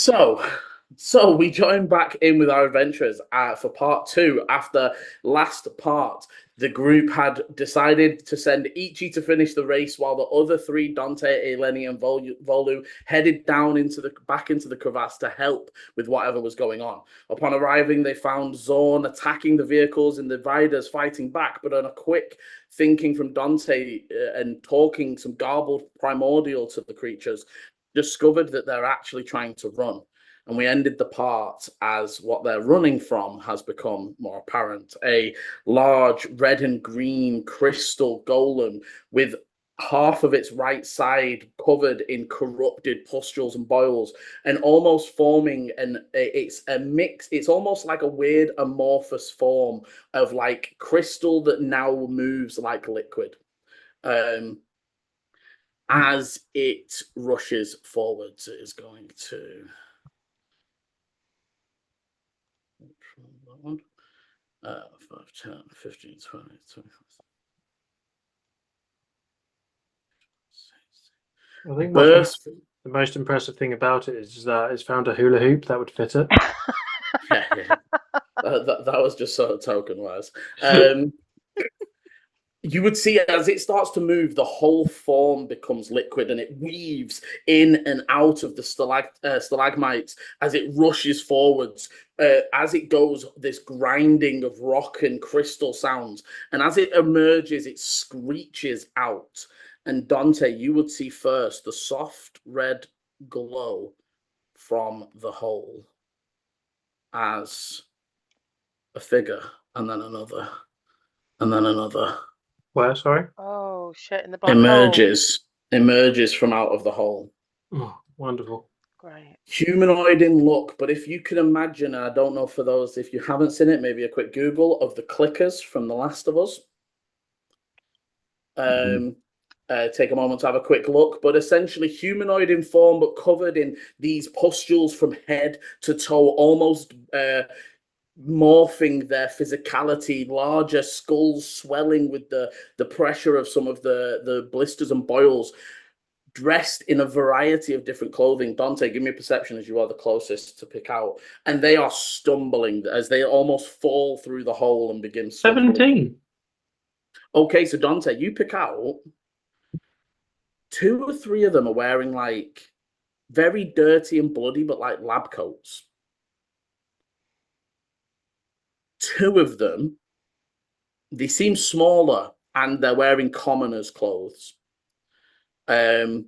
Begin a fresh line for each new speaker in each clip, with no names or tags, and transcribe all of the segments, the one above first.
So, so we join back in with our adventurers for part two. After last part, the group had decided to send Ichi to finish the race, while the other three, Dante, Eleni, and Volu, headed down back into the crevasse to help with whatever was going on. Upon arriving, they found Xorn attacking the vehicles and the riders fighting back. But on a quick thinking from Dante and talking some garbled primordial to the creatures, discovered that they're actually trying to run. And we ended the part as what they're running from has become more apparent. A large red and green crystal golem with half of its right side covered in corrupted pustules and boils, and almost forming it's a mix. It's almost like a weird amorphous form of like crystal that now moves like liquid. As it rushes forwards, it is going to 5, 10, 15, 20, 25.
I think the most impressive thing about it is that it's found a hula hoop that would fit it.
Yeah. That was just sort of token wise. You would see as it starts to move, the whole form becomes liquid and it weaves in and out of the stalagmites as it rushes forwards. As it goes, this grinding of rock and crystal sounds. And as it emerges, it screeches out. And Dante, you would see first the soft red glow from the hole as a figure, and then another, and then another.
Where, sorry?
Oh shit! In the black hole.
Emerges from out of the hole.
Oh, wonderful.
Great.
Humanoid in look, but if you can imagine, I don't know for those, if you haven't seen it, maybe a quick Google of the clickers from The Last of Us. Take a moment to have a quick look, but essentially humanoid in form, but covered in these pustules from head to toe, almost morphing their physicality, larger skulls swelling with the pressure of some of the blisters and boils, dressed in a variety of different clothing. Dante, give me a perception, as you are the closest to pick out. And they are stumbling as they almost fall through the hole and begin stumbling.
17.
Okay, so Dante, you pick out 2 or 3 of them are wearing like very dirty and bloody, but like lab coats. 2 of them, they seem smaller and they're wearing commoners' clothes. And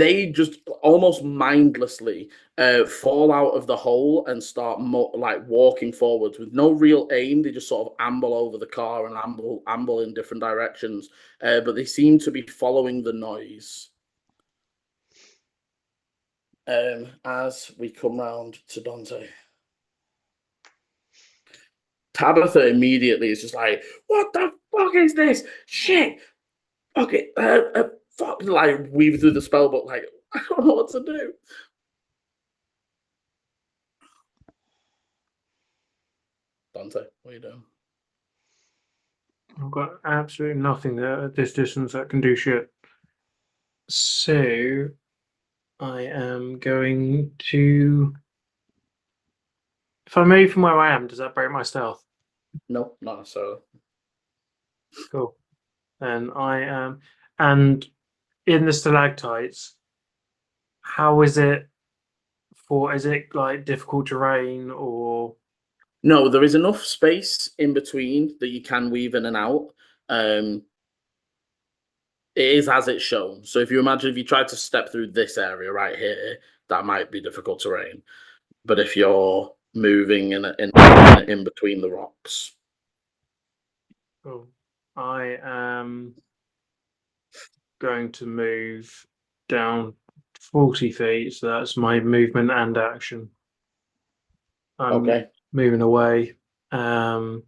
they just almost mindlessly fall out of the hole and start like walking forwards with no real aim. They just sort of amble over the car and amble in different directions. But they seem to be following the noise. As we come round to Dante. Tabitha immediately is just like, what the fuck is this? Shit. Okay, fuck, like, weave through the spell book, like, I don't know what to do. Dante, what are you doing?
I've got absolutely nothing there at this distance that can do shit. So, I am going to... If I move from where I am, does that break my stealth?
No, not necessarily.
Cool. And I am... And in the stalactites, how is it is it like difficult terrain or...
No, there is enough space in between that you can weave in and out. It is as it's shown. So if you imagine if you tried to step through this area right here, that might be difficult terrain. But if you're moving in between the rocks.
Oh, I am going to move down 40 feet, so that's my movement and action. I'm moving away to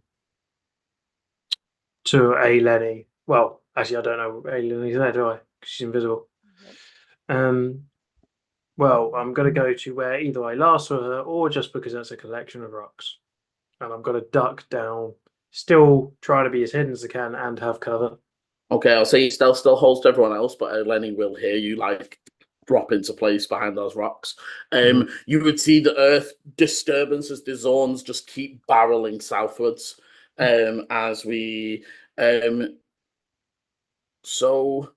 Eleni. Well, actually, I don't know Eleni's there, do I? Because she's invisible. Well, I'm going to go to where either I last saw her or just because that's a collection of rocks. And I'm going to duck down, still trying to be as hidden as I can and have cover.
Okay, I'll say stealth still holds to everyone else, but Eleni will hear you like drop into place behind those rocks. You would see the earth disturbance as the zones just keep barreling southwards as we so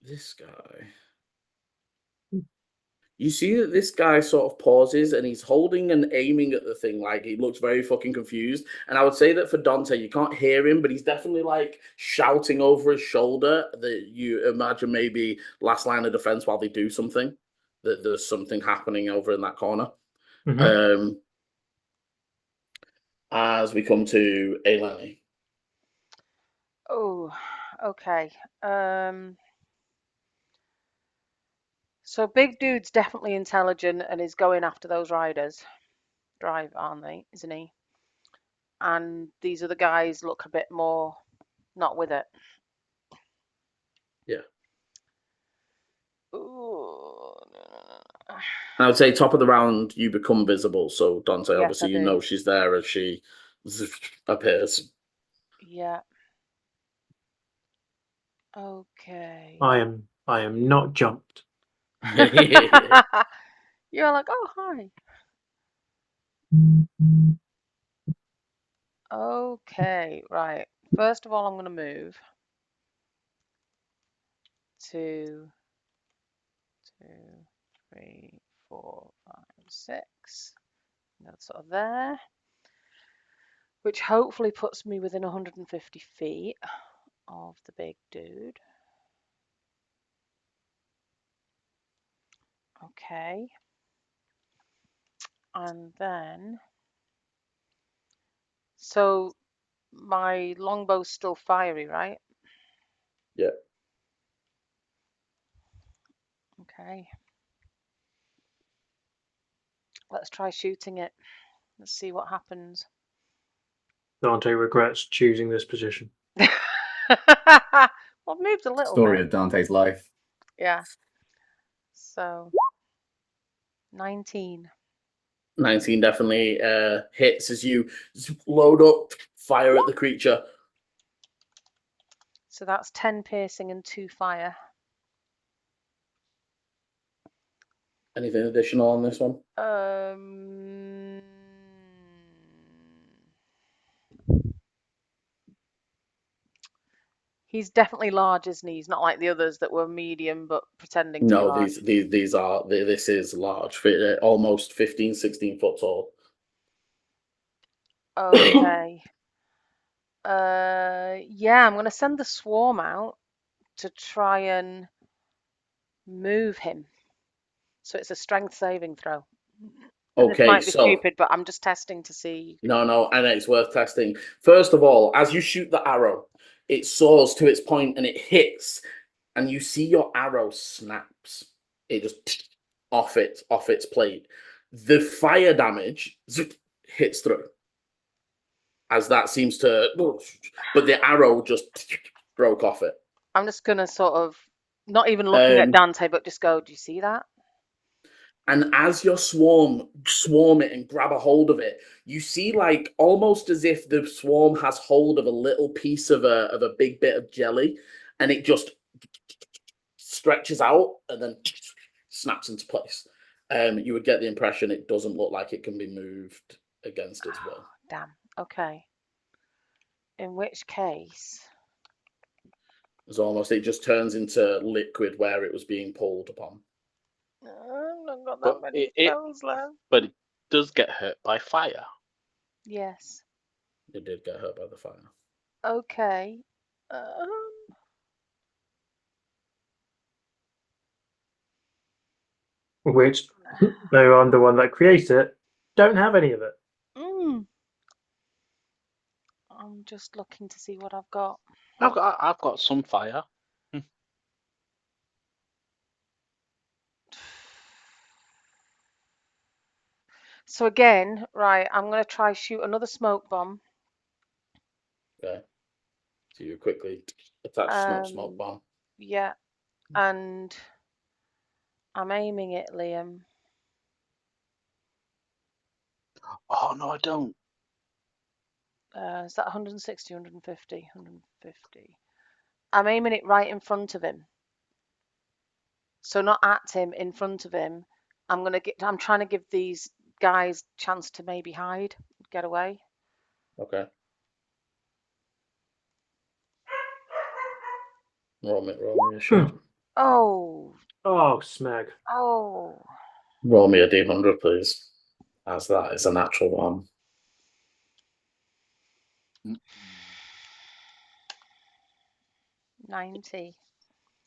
this guy, you see that this guy sort of pauses and he's holding and aiming at the thing, like he looks very fucking confused. And I would say that for Dante, you can't hear him, but he's definitely like shouting over his shoulder that you imagine maybe last line of defense while they do something, that there's something happening over in that corner. As we come to Eleni.
Oh, okay. So big dude's definitely intelligent and is going after those riders. Drive, aren't they? Isn't he? And these other guys look a bit more not with it.
Yeah.
Ooh.
I would say top of the round, you become visible. So Dante,
Yes,
obviously, you know she's there as she appears.
Yeah. Okay.
I am not jumped.
You're like, oh, hi. Okay, right. First of all, I'm going to move. 2, 2, 3, 4, 5, 6. That's sort of there. Which hopefully puts me within 150 feet of the big dude. Okay. And then, so my longbow's still fiery, right?
Yeah.
Okay. Let's try shooting it. Let's see what happens.
Dante regrets choosing this position.
Well, I've moved a little
Story
bit.
of Dante's life.
Yeah. So 19.
19 definitely hits as you load up, fire at the creature.
So that's 10 piercing and 2 fire.
Anything additional on this one?
He's definitely large, isn't he? He's not like the others that were medium but pretending to be
No,
large.
this is large, almost 15, 16 foot tall.
Okay. Yeah, I'm going to send the swarm out to try and move him. So it's a strength saving throw. And this
Okay,
might be
so
stupid, but I'm just testing to see.
no, and it's worth testing. First of all, as you shoot the arrow, it soars to its point and it hits, and you see your arrow snaps. It just off its plate. The fire damage hits through, as that seems to, but the arrow just broke off it.
I'm just going to sort of, not even looking at Dante, but just go, do you see that?
And as you swarm it and grab a hold of it, you see like almost as if the swarm has hold of a little piece of a big bit of jelly, and it just stretches out and then snaps into place. You would get the impression it doesn't look like it can be moved against its will.
Damn. Okay. In which case,
It's almost, it just turns into liquid where it was being pulled upon.
I've not got
But
that many spells left.
But it does get hurt by fire.
Yes.
It did get hurt by the fire.
Okay.
Which, though I'm the one that created it, don't have any of it.
I'm just looking to see what I've got.
I've got some fire.
So again, right, I'm going to try shoot another smoke bomb.
Okay. So you quickly attach smoke bomb.
Yeah, and I'm aiming it, Liam.
Oh no, I don't.
Is that 160, 150, 150? I'm aiming it right in front of him. So not at him, in front of him. I'm trying to give these guys chance to maybe hide, get away.
Okay. Roll me a shot.
Oh,
Oh, smeg.
oh.
Roll me a D100, please. As that is a natural one.
90.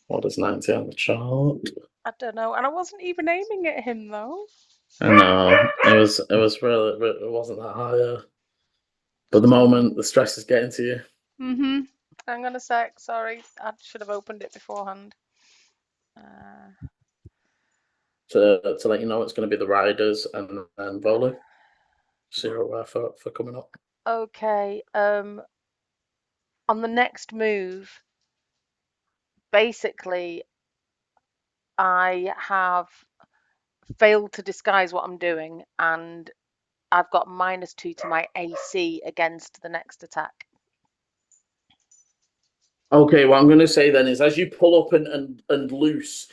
What is 90 on the chart?
I don't know, and I wasn't even aiming at him though.
I know. It was really, it wasn't that high. But the moment the stress is getting to you.
Mm-hmm. Hang on a sec, sorry. I should have opened it beforehand.
To let you know it's going to be the riders and Volley. 0 for coming up.
Okay. On the next move, basically, I have failed to disguise what I'm doing, and I've got -2 to my AC against the next attack.
Okay, what I'm going to say then is as you pull up and loose,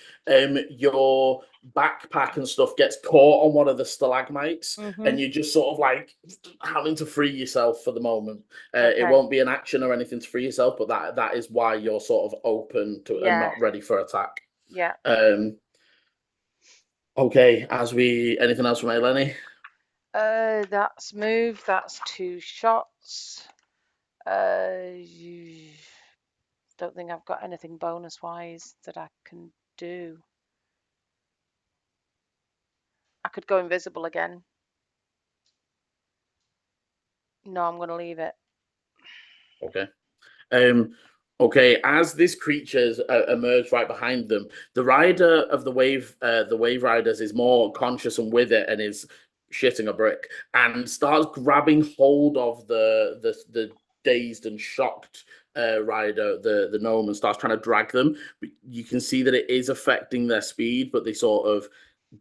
your backpack and stuff gets caught on one of the stalagmites, and you're just sort of like having to free yourself for the moment. It
Okay.
won't be an action or anything to free yourself, but that is why you're sort of open to and
Yeah.
not ready for attack.
Yeah.
Okay, anything else from Eleni?
That's move. That's 2 shots. Don't think I've got anything bonus wise that I can do. I could go invisible again. No, I'm going to leave it.
Okay. Okay, as these creatures emerge right behind them, the rider of the wave riders is more conscious and with it and is shitting a brick and starts grabbing hold of the dazed and shocked rider, the gnome, and starts trying to drag them. You can see that it is affecting their speed, but they sort of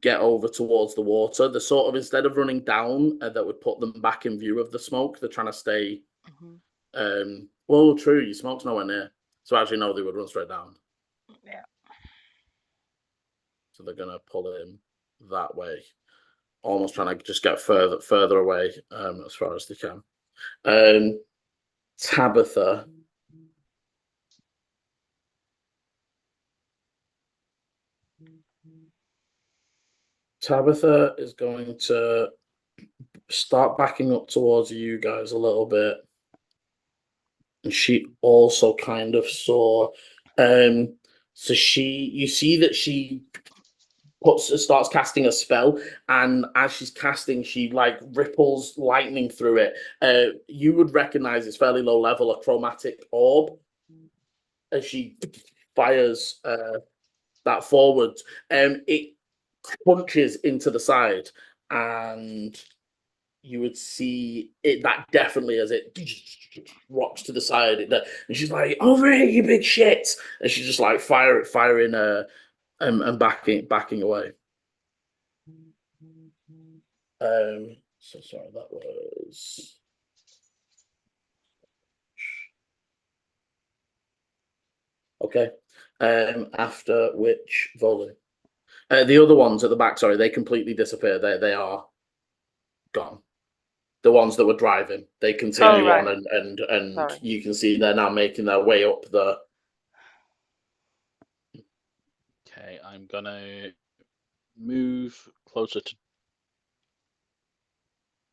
get over towards the water. They're sort of, instead of running down, that would put them back in view of the smoke. They're trying to stay. Well, true. Your smoke's nowhere near, so actually, no, they would run straight down.
Yeah.
So they're gonna pull in that way, almost trying to just get further away as far as they can. Tabitha. Tabitha is going to start backing up towards you guys a little bit. And she also kind of saw, so you see that she starts casting a spell, and as she's casting, she like ripples lightning through it. You would recognize it's fairly low level, a chromatic orb, as she fires that forward. It punches into the side, and you would see it that definitely as it rocks to the side. And she's like, "Over here, you big shit!" And she's just like firing and backing away. So sorry, that was okay. After which volley. The other ones at the back, sorry, they completely disappear. They are gone. The ones that were driving, they continue on, and
Sorry.
you can see they're now making their way up the.
Okay, I'm gonna move closer to.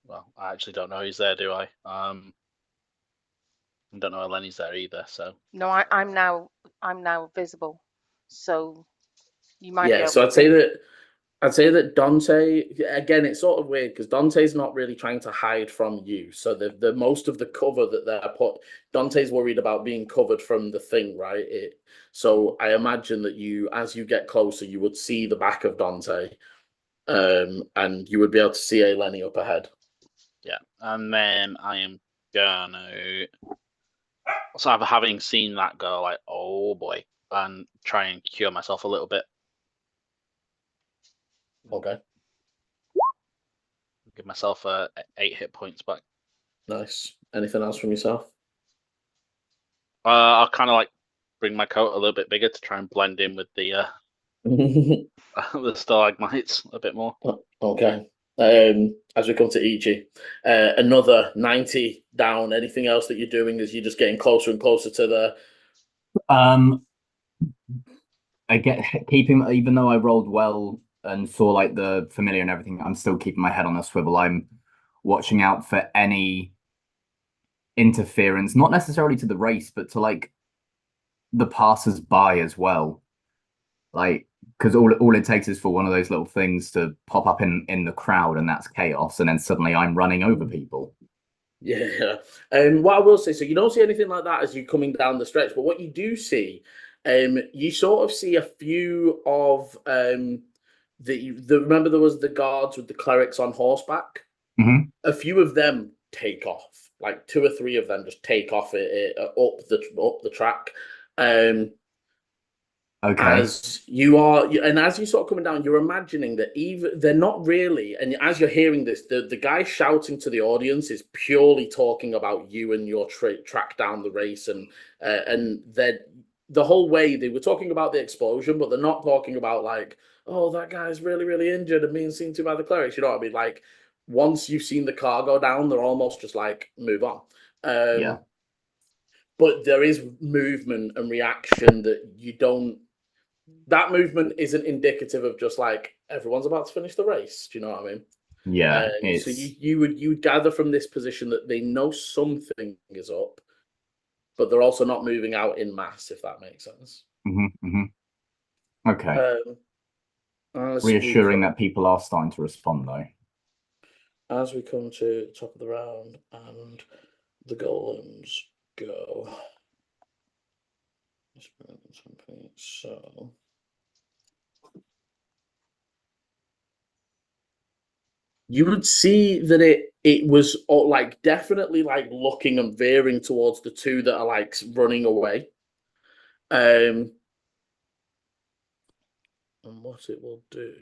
Well, I actually don't know he's there, do I? I don't know Eleni's there either, so.
No, I'm now visible, so you might be
Yeah,
able
so
to see.
I'd say that Dante, again, it's sort of weird because Dante's not really trying to hide from you. So the most of the cover that they're Dante's worried about being covered from the thing, right? So I imagine that as you get closer, you would see the back of Dante, and you would be able to see Eleni up ahead.
Yeah, and then I am gonna. So having seen that go, like, oh boy, and try and cure myself a little bit.
Okay.
Give myself 8 hit points back.
Nice. Anything else from yourself?
I'll kind of like bring my coat a little bit bigger to try and blend in with the the stalagmites a bit more.
Okay. As we come to Ichi, another 90 down. Anything else that you're doing as you're just getting closer and closer to the...
I get keeping, even though I rolled well and saw like the familiar and everything, I'm still keeping my head on a swivel. I'm watching out for any interference, not necessarily to the race, but to like the passers-by as well. Like, because all it takes is for one of those little things to pop up in the crowd, and that's chaos, and then suddenly I'm running over people.
Yeah. What I will say, so you don't see anything like that as you're coming down the stretch, but what you do see, you sort of see a few of remember there was the guards with the clerics on horseback?
Mm-hmm.
A few of them take off, like 2 or 3 of them just take off up the track.
Okay.
As you are, and as you sort of coming down, you're imagining that even they're not really, and as you're hearing this, the guy shouting to the audience is purely talking about you and your track down the race, and that the whole way they were talking about the explosion, but they're not talking about like, oh, that guy's really, really injured and being seen to by the clerics. You know what I mean? Like, once you've seen the car go down, they're almost just like, move on.
Yeah.
But there is movement and reaction that you don't. That movement isn't indicative of just like everyone's about to finish the race. Do you know what I mean?
Yeah.
So you would gather from this position that they know something is up, but they're also not moving out in mass, if that makes sense.
Mm-hmm, mm-hmm. Okay. Reassuring that people are starting to respond, though.
As we come to the top of the round and the golems go. So you would see that it was like definitely like looking and veering towards the 2 that are like running away. And what it will do,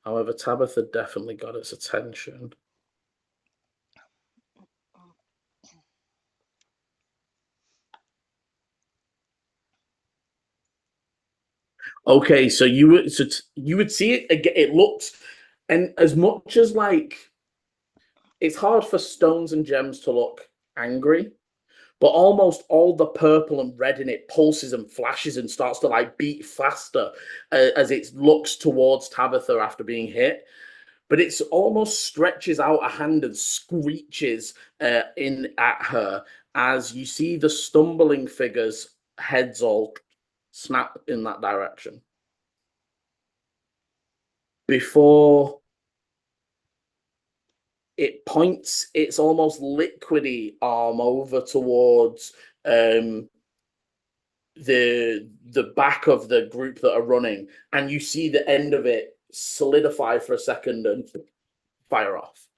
however, Tabitha definitely got its attention. Okay, so you would see it again. It looks, and as much as like, it's hard for stones and gems to look angry, but almost all the purple and red in it pulses and flashes and starts to like beat faster as it looks towards Tabitha after being hit. But it's almost stretches out a hand and screeches in at her as you see the stumbling figures' heads all snap in that direction. Before it points its almost liquidy arm over towards the back of the group that are running, and you see the end of it solidify for a second and fire off.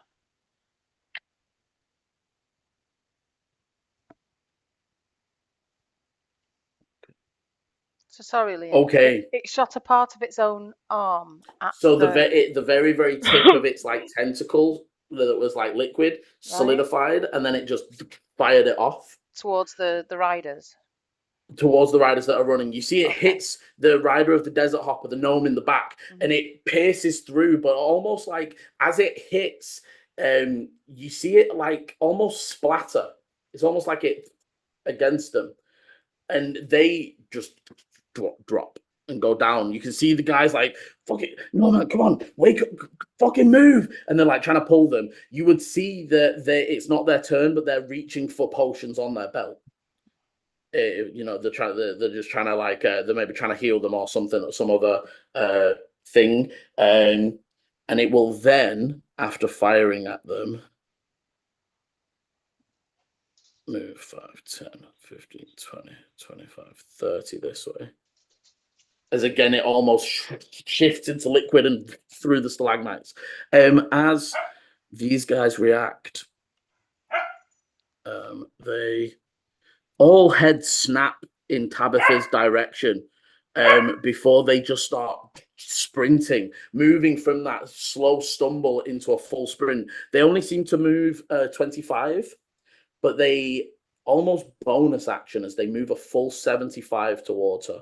So sorry, Liam.
Okay.
It shot a part of its own arm at
So the very, very tip of its like tentacle that was like liquid solidified, and then it just fired it off
towards the riders.
Towards the riders that are running. You see it hits the rider of the Desert Hopper, the gnome in the back, and it pierces through, but almost like as it hits, you see it like almost splatter. It's almost like it against them, and they just drop and go down. You can see the guys like, fuck it, no man, come on, wake up, fucking move, and they're like trying to pull them. You would see that it's not their turn, but they're reaching for potions on their belt. You know, they're just trying to like they're maybe trying to heal them or something, or some other thing, and it will then, after firing at them, move 5, 10, 15, 20, 25, 30 this way. As again, it almost shifts into liquid and through the stalagmites. As these guys react, they all heads snap in Tabitha's direction before they just start sprinting, moving from that slow stumble into a full sprint. They only seem to move 25, but they almost bonus action as they move a full 75 towards her.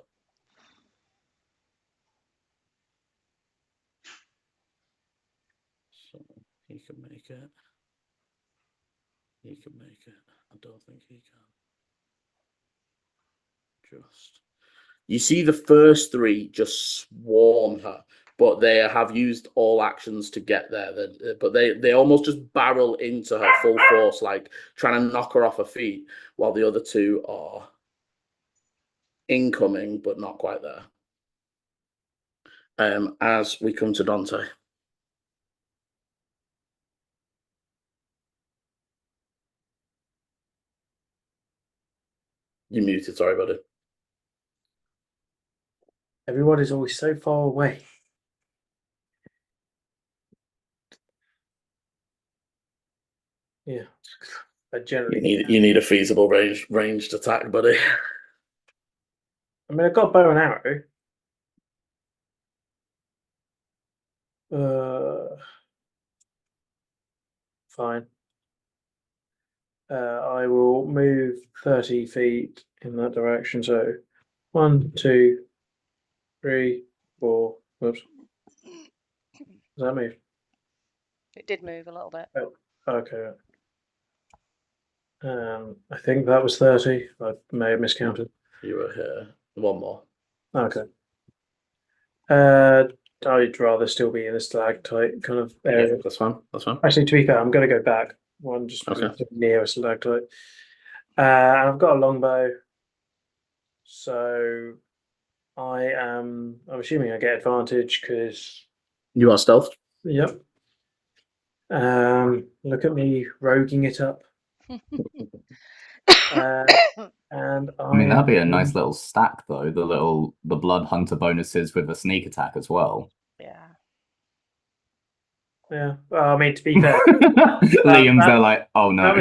So he can make it. He can make it. I don't think he can. Just. You see the first three just swarm her, but they have used all actions to get there. But they almost just barrel into her full force, like trying to knock her off her feet, while the other two are incoming, but not quite there. As we come to Dante. You muted, sorry, buddy.
Everybody's always so far away. Yeah. I generally
You need a feasible ranged attack, buddy.
I mean, I've got bow and arrow. Fine. I will move 30 feet in that direction. So 1, 2, 3, 4. Whoops. Does that move?
It did move a little bit.
Oh, okay. I think that was 30. I may have miscounted.
You were here. One more.
Okay. I'd rather still be in the stalactite kind of area.
Yeah, that's fine. That's fine.
Actually, to be fair, I'm going to go back one just near a stalactite. And I've got a longbow, so I'm assuming I get advantage because
you are stealth.
Yep. Look at me roguing it up. And
I mean, that'd be a nice little stack, though. The blood hunter bonuses with a sneak attack as well.
Yeah.
Yeah. Well, I mean, to be fair,
Liam's there like, oh no.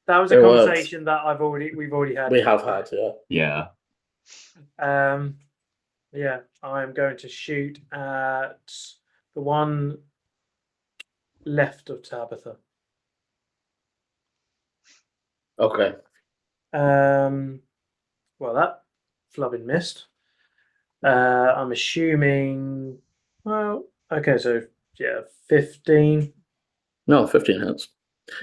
That was a conversation that we've already had.
We have had, yeah.
Yeah. Yeah. I'm going to shoot at the one left of Tabitha.
Okay.
Well, that flubbing missed. I'm assuming. Well, okay, so yeah, 15.
No, 15 hits.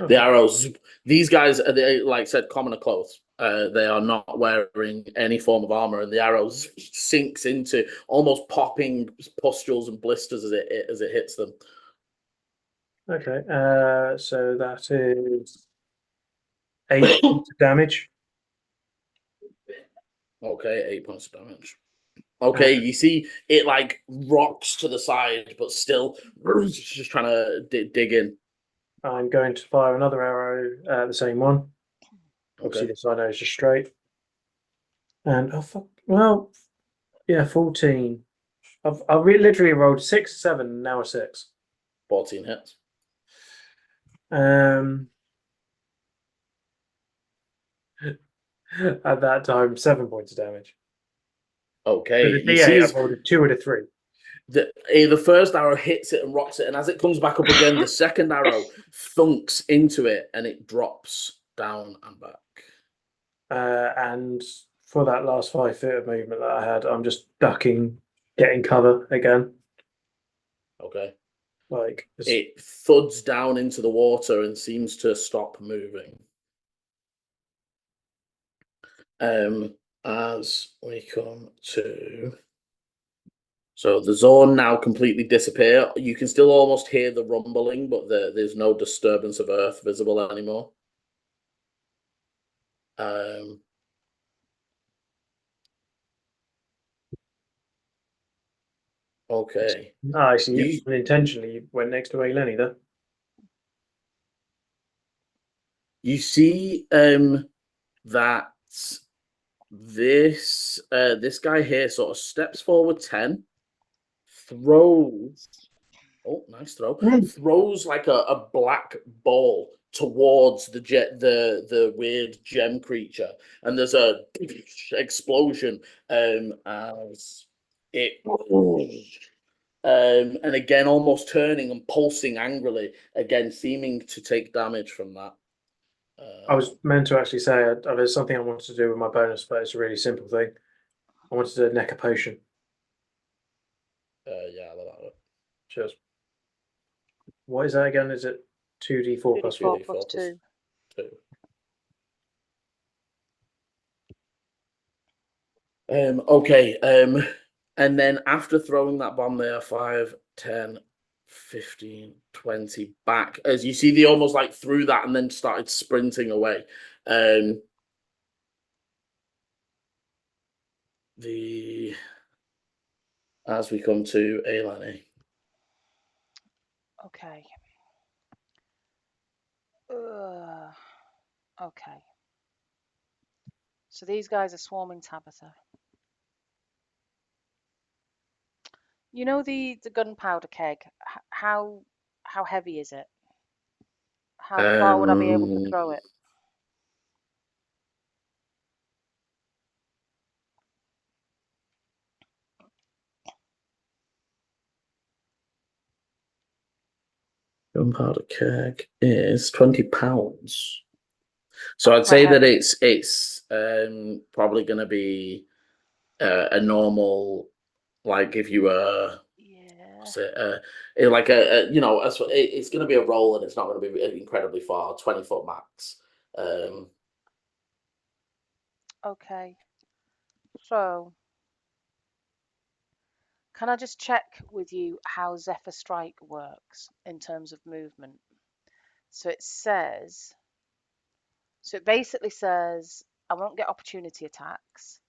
Okay. The arrows. These guys are, like I said, commoner clothes. They are not wearing any form of armor, and the arrows sinks into almost popping pustules and blisters as it hits them.
Okay, so that is 8 points of damage.
Okay, 8 points of damage. Okay, you see it like rocks to the side, but still just trying to dig in.
I'm going to fire another arrow at the same one. Obviously, this I know is just straight. And oh fuck, well, yeah, 14. I've literally rolled 6, 7, now a 6.
14 hits.
At that time, 7 points of damage.
Okay,
you see, I've rolled a 2 and a 3.
The first arrow hits it and rocks it, and as it comes back up again, the second arrow thunks into it and it drops down and back.
And for that last 5 feet of movement that I had, I'm just ducking, getting cover again.
Okay.
Like
it thuds down into the water and seems to stop moving. As we come to, so the zone now completely disappear. You can still almost hear the rumbling, but there's no disturbance of earth visible anymore. Okay.
I see. Unintentionally went next to Eleni there.
You see that this guy here sort of steps forward 10, throws. Oh, nice throw! Throws like a black ball towards the weird gem creature, and there's a explosion as it. And again, almost turning and pulsing angrily, again seeming to take damage from that.
I was meant to actually say there's something I wanted to do with my bonus, but it's a really simple thing. I wanted to neck a potion.
Yeah, that.
Cheers. What is that again? Is it 2d4 plus 4?
2d4 plus 2.
2. Okay. And then after throwing that bomb there, 5, 10, 15, 20 back, as you see, they almost like threw that and then started sprinting away. As we come to Ailani.
Okay. Okay. So these guys are swarming Tabitha. You know the gunpowder keg. How heavy is it? How far would I be able to throw it?
Gunpowder keg is 20 pounds. So
That's
I'd say
quite
that
heavy.
it's probably going to be a normal, like if you were, like it's going to be a roll and it's not going to be incredibly far, 20-foot max.
Okay. So, can I just check with you how Zephyr Strike works in terms of movement? So it basically says I won't get opportunity attacks.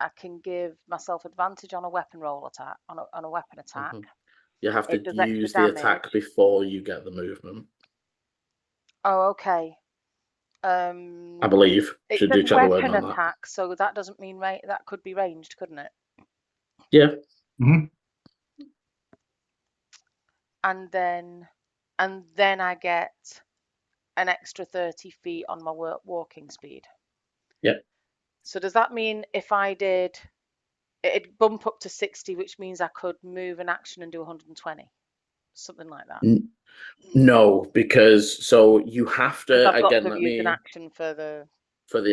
I can give myself advantage on a weapon roll attack, on a weapon attack.
You have to
It does extra
use the attack
damage.
before you get the movement.
Oh, okay.
I believe.
It
Should
says
do check the wording
weapon
on that.
attack, so that doesn't mean that could be ranged, couldn't it?
Yeah.
Mm-hmm.
And then I get an extra 30 feet on my walking speed.
Yep.
So does that mean if I did, it'd bump up to 60, which means I could move an action and do 120, something like that?
No, because so you have to
I've got
again.
to
Let
use an
me
action for
the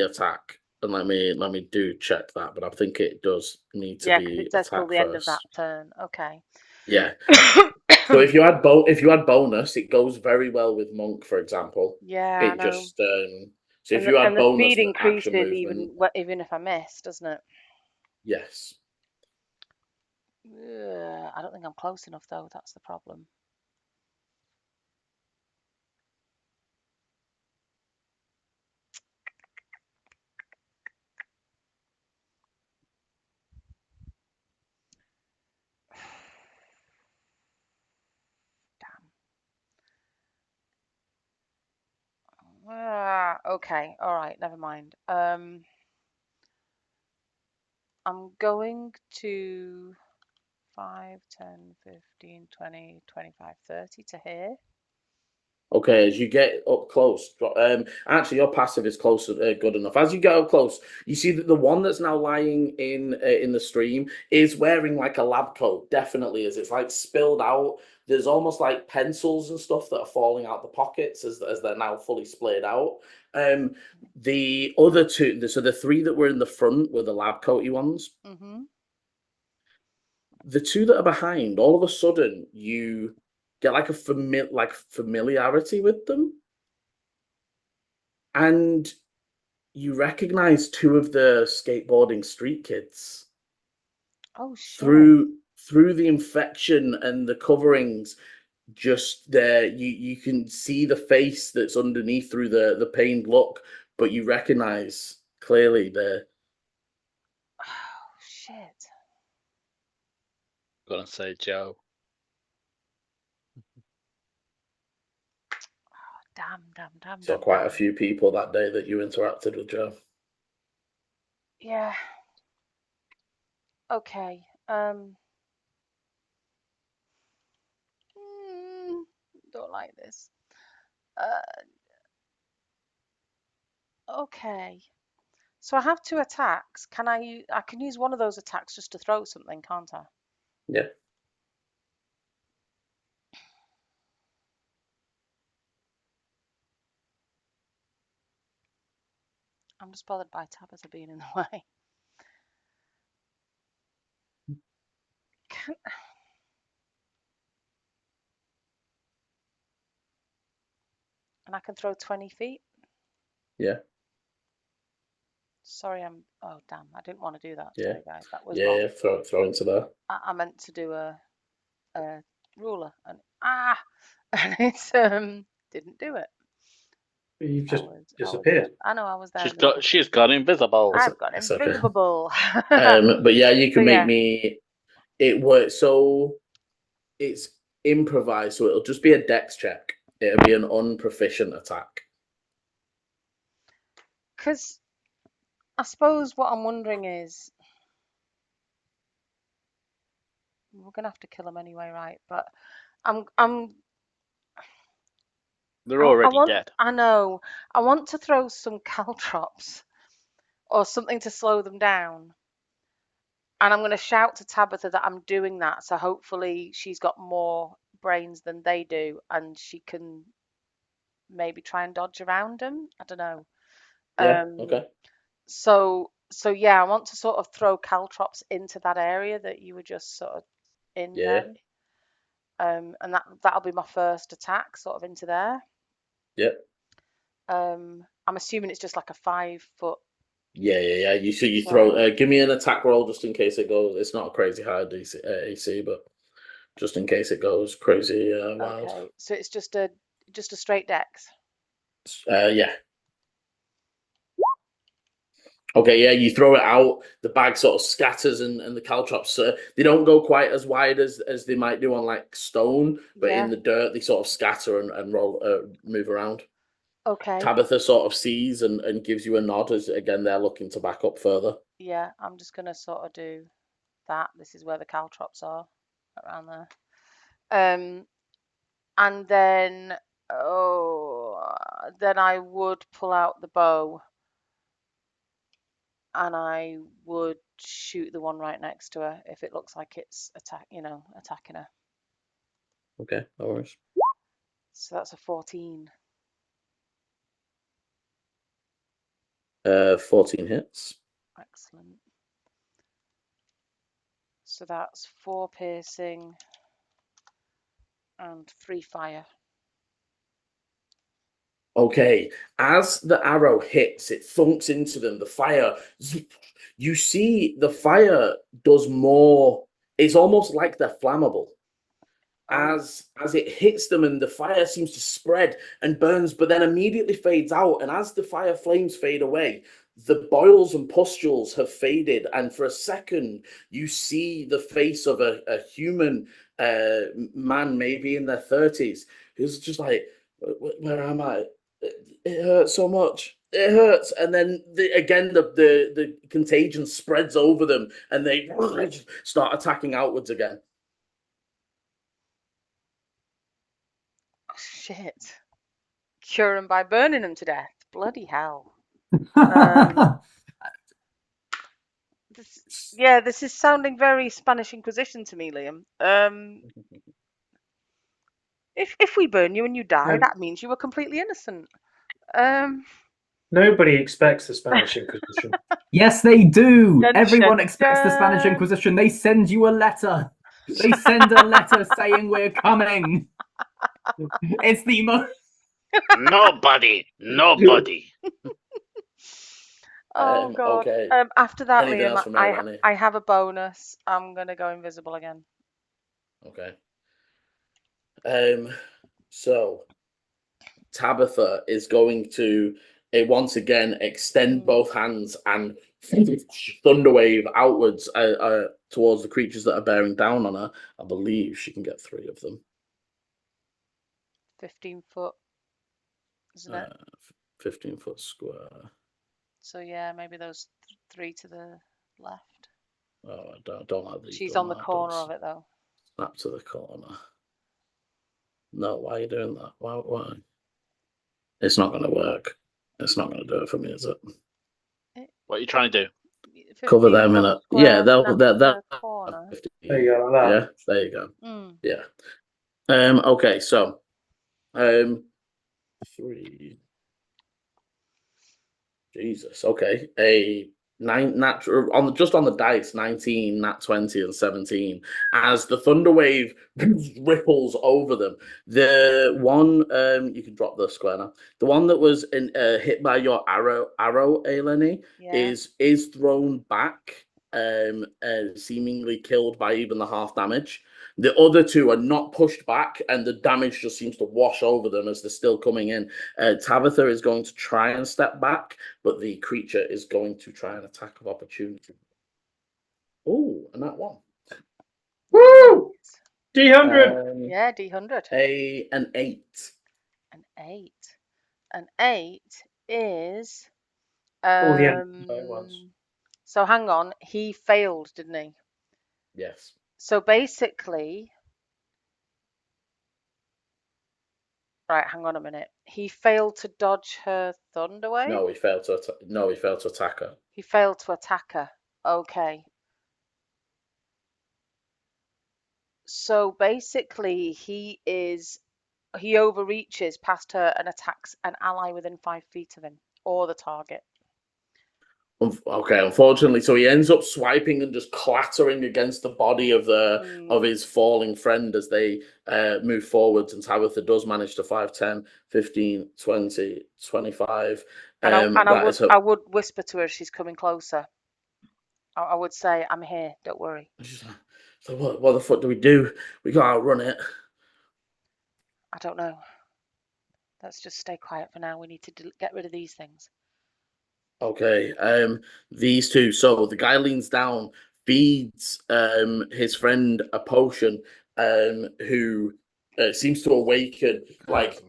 attack, and let me do check that. But I think it does need to
because
be
it says till
attack
the end of that
first.
turn. Okay.
Yeah. So if you add bonus, it goes very well with monk, for example.
Yeah, I
It
know.
just so if you add
And the
bonus
speed
and action
increases
movement,
even if I miss, doesn't it?
yes.
I don't think I'm close enough though. That's the problem. Okay, all right, never mind. I'm going to 5, 10, 15, 20, 25, 30 to here.
Okay, as you get up close, actually your passive is close, good enough. As you get up close, you see that the one that's now lying in the stream is wearing like a lab coat. Definitely is. It's like spilled out. There's almost like pencils and stuff that are falling out the pockets as they're now fully splayed out. The other two, so the three that were in the front were the lab coaty ones.
Mm-hmm.
The two that are behind, all of a sudden you get like a familiarity with them. And you recognize two of the skateboarding street kids.
Oh shit!
Through the infection and the coverings, just there, you can see the face that's underneath through the pained look, but you recognize clearly the.
Oh shit!
Gonna say Joe.
Damn.
Saw quite a few people that day that you interacted with, Joe.
Yeah. Okay. Don't like this. Okay. So I have 2 attacks. I can use one of those attacks just to throw something, can't I?
Yeah.
I'm just bothered by Tabitha being in the way. And I can throw 20 feet.
Yeah.
Sorry, oh damn! I didn't want to do that.
Yeah.
Sorry, guys, that was
Yeah,
wrong.
throw into there.
I meant to do a ruler, and and it's didn't do it.
You've just
I was
disappeared.
I know I was there.
She's got invisible.
I've got
It's okay.
invisible.
But yeah, you can
So,
make
yeah.
me. It works. So it's improvised, so it'll just be a dex check. It'll be an unproficient attack.
Because I suppose what I'm wondering is, we're gonna have to kill him anyway, right? But
They're already
want,
dead.
I know. I want to throw some caltrops or something to slow them down. And I'm going to shout to Tabitha that I'm doing that. So hopefully she's got more brains than they do and she can maybe try and dodge around them. I don't know.
Yeah. Okay.
So yeah, I want to sort of throw caltrops into that area that you were just sort of in then. And that'll be my first attack, sort of into there.
Yep.
I'm assuming it's just like a 5 foot.
Yeah. You throw. Give me an attack roll just in case it goes. It's not a crazy high AC, but just in case it goes crazy wild.
Okay, so it's just a straight dex.
Yeah. Okay, yeah, you throw it out, the bag sort of scatters, and the caltrops, they don't go quite as wide as they might do on like stone, but in the dirt, they sort of scatter and roll, move around.
Okay.
Tabitha sort of sees and gives you a nod as, again, they're looking to back up further.
Yeah, I'm just going to sort of do that. This is where the caltrops are, around there. And then, then I would pull out the bow and I would shoot the one right next to her if it looks like it's attacking her.
Okay, no worries.
So that's a 14.
14 hits.
Excellent. So that's 4 piercing and 3 fire.
Okay, as the arrow hits, it thunks into them. The fire, you see the fire does more. It's almost like they're flammable. As it hits them, and the fire seems to spread and burns, but then immediately fades out. And as the fire flames fade away, the boils and pustules have faded. And for a second, you see the face of a human man, maybe in their 30s, who's just like, where am I? It hurts so much. It hurts. And then the contagion spreads over them, and they start attacking outwards again.
Shit. Cure them by burning them to death. Bloody hell. This is sounding very Spanish Inquisition to me, Liam. If we burn you and you die, that means you were completely innocent.
Nobody expects the Spanish Inquisition.
Yes, they do. Everyone expects the Spanish Inquisition. They send you a letter. They send a letter saying we're coming. It's the most.
Nobody.
Oh God.
Okay.
After that,
Anything else from
Liam, I have a bonus. I'm gonna go invisible again.
Okay. So Tabitha is going to once again extend both hands and thunderwave outwards towards the creatures that are bearing down on her. I believe she can get 3 of them.
15 foot, isn't it?
15 foot square.
So yeah, maybe those 3 to the left.
Oh, I don't like these.
She's on the corner of it though.
Snap to the corner. No, why are you doing that? Why? It's not going to work. It's not going to do it for me, is it?
What are you trying to do?
Cover them in it. Yeah, they're
corner.
There you go. Like that.
Yeah, there you go. Yeah. Okay, so 3. Jesus. Okay. A just on the dice, 19, nat 20, and 17. As the thunder wave ripples over them, the one you can drop the square now. The one that was hit by your arrow, Eleni,
Yeah.
is thrown back, seemingly killed by even the half damage. The other two are not pushed back, and the damage just seems to wash over them as they're still coming in. Tabitha is going to try and step back, but the creature is going to try an attack of opportunity. Oh, and that one.
Woo! D100.
Yeah, D100.
An 8.
An 8. An 8 is.
All the enemies at once.
So hang on. He failed, didn't he?
Yes.
So basically. Right, hang on a minute. He failed to dodge her thunder wave?
No, he failed to attack her.
He failed to attack her. Okay. So basically, he overreaches past her and attacks an ally within 5 feet of him or the target.
Okay, unfortunately, so he ends up swiping and just clattering against the body of his falling friend as they move forwards, and Tabitha does manage to 5, 10, 15, 20, 25.
I would whisper to her as she's coming closer. I would say, I'm here, don't worry.
So what the fuck do we do? We gotta outrun it.
I don't know. Let's just stay quiet for now. We need to get rid of these things.
Okay, these two. So the guy leans down, feeds his friend a potion, who seems to awaken, like,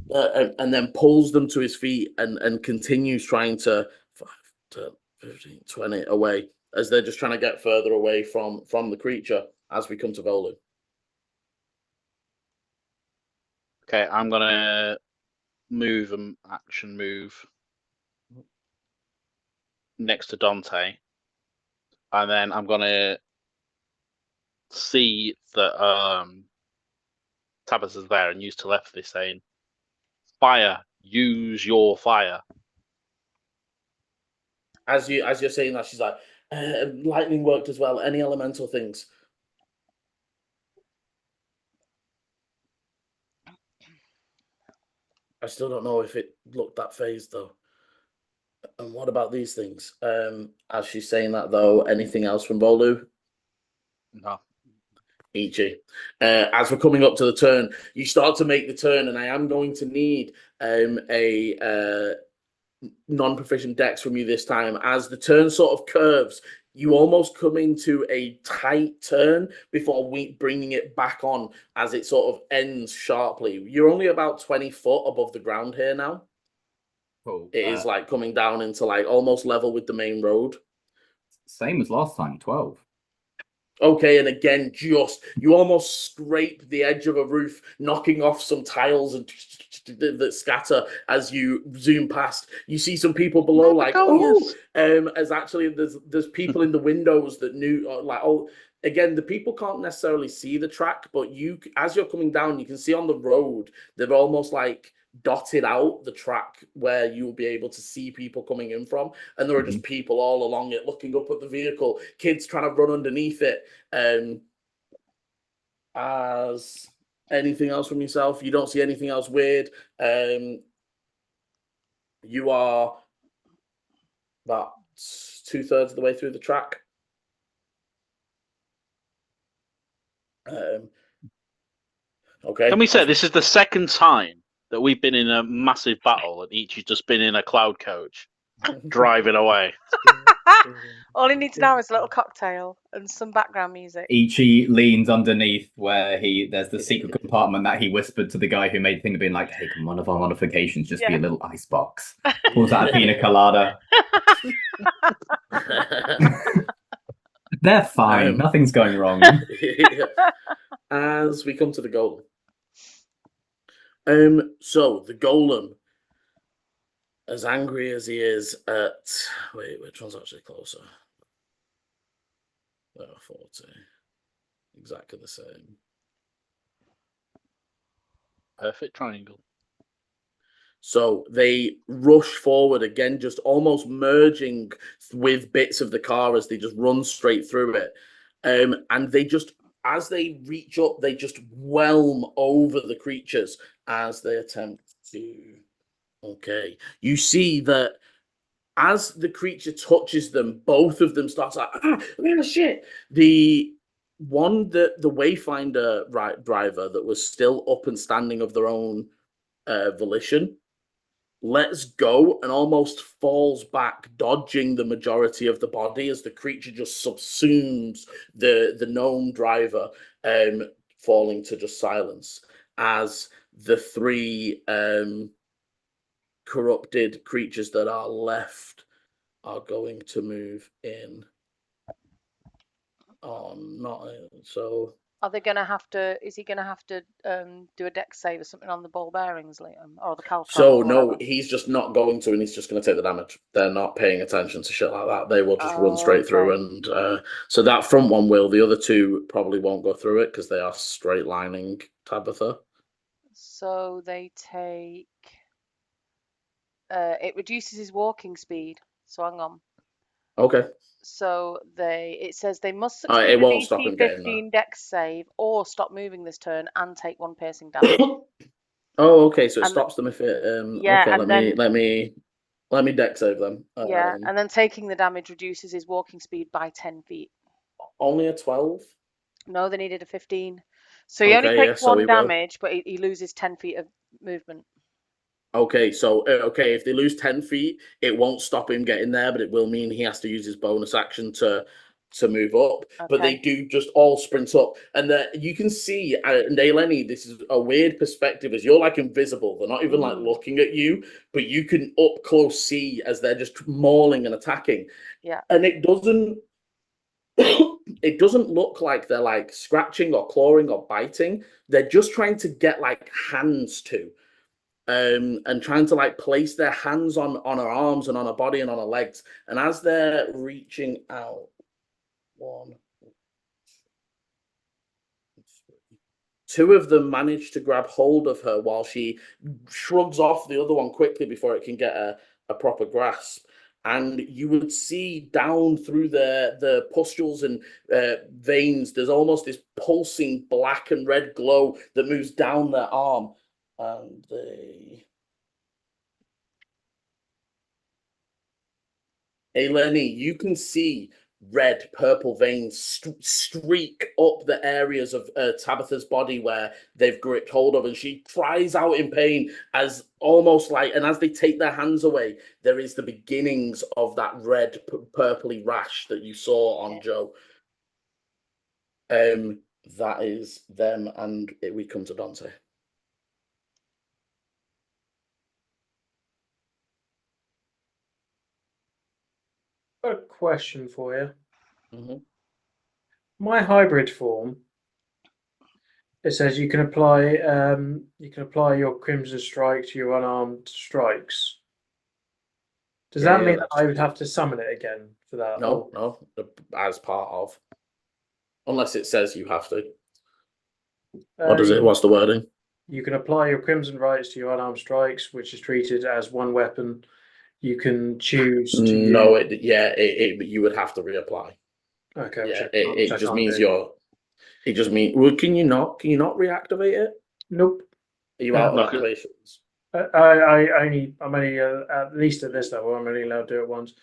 and then pulls them to his feet and continues trying to 5, 10, 15, 20 away as they're just trying to get further away from the creature as we come to Volu.
Okay, I'm gonna move and action move next to Dante, and then I'm gonna see that Tabitha's there and use telepathy saying, "Fire, use your fire."
As you're saying that, she's like, lightning worked as well. Any elemental things? I still don't know if it looked that phased though. And what about these things? As she's saying that though, anything else from Volu?
No.
Ichi. As we're coming up to the turn, you start to make the turn, and I am going to need a non-proficient dex from you this time. As the turn sort of curves, you almost come into a tight turn before bringing it back on as it sort of ends sharply. You're only about 20 foot above the ground here now.
Cool.
It is like coming down into like almost level with the main road.
Same as last time, 12.
Okay, and again, you almost scrape the edge of a roof, knocking off some tiles and that scatter as you zoom past. You see some people below, like, as actually there's people in the windows that knew, like, oh, again, the people can't necessarily see the track, but as you're coming down, you can see on the road they're almost like dotted out the track where you'll be able to see people coming in from, and there are just people all along it looking up at the vehicle, kids trying to run underneath it. As anything else from yourself, you don't see anything else weird. You are about 2/3 of the way through the track. Okay.
Can we say this is the second time that we've been in a massive battle and each has just been in a cloud coach driving away?
All he needs now is a little cocktail and some background music.
Ichi leans underneath where there's the secret compartment that he whispered to the guy who made the thing of being like, hey, can one of our modifications just be a little icebox? Pulls out a pina colada. They're fine. Nothing's going wrong.
As we come to the golem. So the golem, as angry as he is at... Wait, which one's actually closer? 40. Exactly the same.
Perfect triangle.
So they rush forward again, just almost merging with bits of the car as they just run straight through it. And they just, as they reach up, they just whelm over the creatures as they attempt to. Okay. You see that as the creature touches them, both of them start like, shit. The one that the Wayfinder driver that was still up and standing of their own volition lets go and almost falls back, dodging the majority of the body as the creature just subsumes the gnome driver, falling to just silence as the three corrupted creatures that are left are going to move in. Not so.
Are they going to have to? Is he going to have to do a dex save or something on the ball bearings, Liam, or the caltrops?
So no, he's just not going to, and he's just going to take the damage. They're not paying attention to shit like that. They will just run straight through, and so that front one will. The other two probably won't go through it because they are straight lining Tabitha.
So they take. It reduces his walking speed. So hang on.
Okay.
So it says they must succeed
it
a
won't stop him
DC
getting
15 dex save or stop moving this turn and take 1 piercing damage.
Oh, okay. So it
And
stops them if it.
yeah,
Okay.
and
Let me dex save them.
Yeah, and then taking the damage reduces his walking speed by 10 feet.
Only a 12.
No, they needed a 15. So he only takes
so
1 damage, but he loses 10 feet of movement.
Okay, so if they lose 10 feet, it won't stop him getting there, but it will mean he has to use his bonus action to move up.
Okay.
But they do just all sprint up, and you can see, and Eleni, this is a weird perspective, as you're like invisible. They're not even like looking at you, but you can up close see as they're just mauling and attacking.
Yeah,
and it doesn't. It doesn't look like they're like scratching or clawing or biting. They're just trying to get like hands to. And trying to like place their hands on her arms and on her body and on her legs. And as they're reaching out, 1, 2 of them manage to grab hold of her while she shrugs off the other one quickly before it can get a proper grasp. And you would see down through the pustules and veins, there's almost this pulsing black and red glow that moves down their arm. And Eleni, you can see red, purple veins streak up the areas of Tabitha's body where they've gripped hold of, and she cries out in pain as almost like, and as they take their hands away, there is the beginnings of that red, purpley rash that you saw on Joe. That is them, and we come to Dante.
Got a question for you.
Mm-hmm.
My hybrid form. It says you can apply your Crimson Strike to your unarmed strikes. Does that mean that I would have to summon it again for that?
No, as part of. Unless it says you have to. What does it? What's the wording?
You can apply your Crimson Rights to your unarmed strikes, which is treated as one weapon. You can choose to.
No, you would have to reapply.
Okay.
Yeah, it just means you're. It just means. Well, can you not reactivate it?
Nope.
Are you out of activations?
I'm only at least at this level. I'm only allowed to do it once.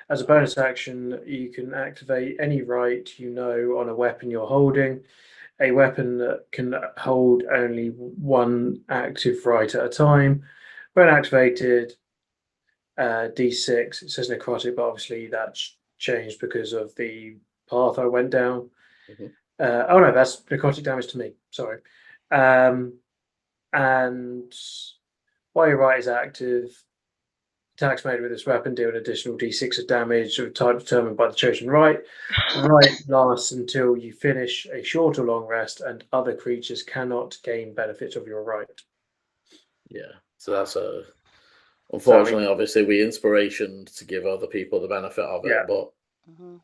As a bonus action, you can activate any right on a weapon you're holding. A weapon that can hold only one active right at a time. When activated, D6. It says necrotic, but obviously that's changed because of the path I went down.
Mm-hmm.
Oh no, that's necrotic damage to me. Sorry. And while your right is active, attacks made with this weapon deal an additional D6 of damage of type determined by the chosen right. The right lasts until you finish a short or long rest, and other creatures cannot gain benefit of your right.
Yeah, so that's unfortunately, obviously, we inspiration to give other people the benefit of it, but.
Mm-hmm.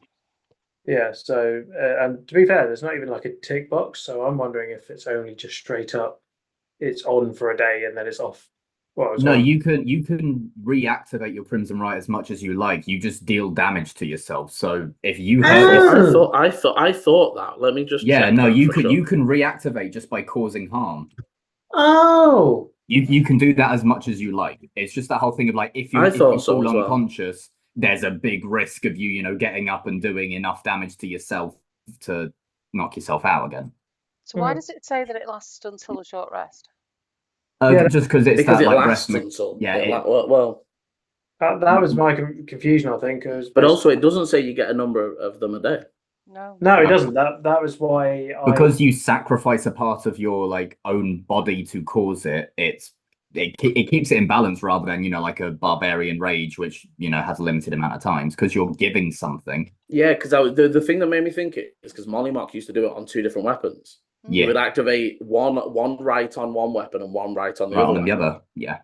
Yeah, so and to be fair, there's not even like a tick box, so I'm wondering if it's only just straight up, it's on for a day and then it's off.
No, you can reactivate your Crimson Right as much as you like. You just deal damage to yourself. So if you have,
I thought that. Let me just check
no,
that
you
for
can
sure.
you can reactivate just by causing harm.
Oh,
You can do that as much as you like. It's just that whole thing of like if you fall unconscious, there's a big risk of you getting up and doing enough damage to yourself to knock yourself out again.
So why does it say that it lasts until a short rest?
Just because it's
because
that
it
like
lasts
rest.
until
Yeah.
well.
That was my confusion, I think.
But also, it doesn't say you get a number of them a day.
No.
No, it doesn't. That was why
because you sacrifice a part of your like own body to cause it. It keeps it in balance rather than like a barbarian rage, which has a limited amount of times because you're giving something.
Yeah, because the thing that made me think it is because Mollymock used to do it on 2 different weapons.
Yeah,
you would activate one right on one weapon and one right on the other.
Yeah.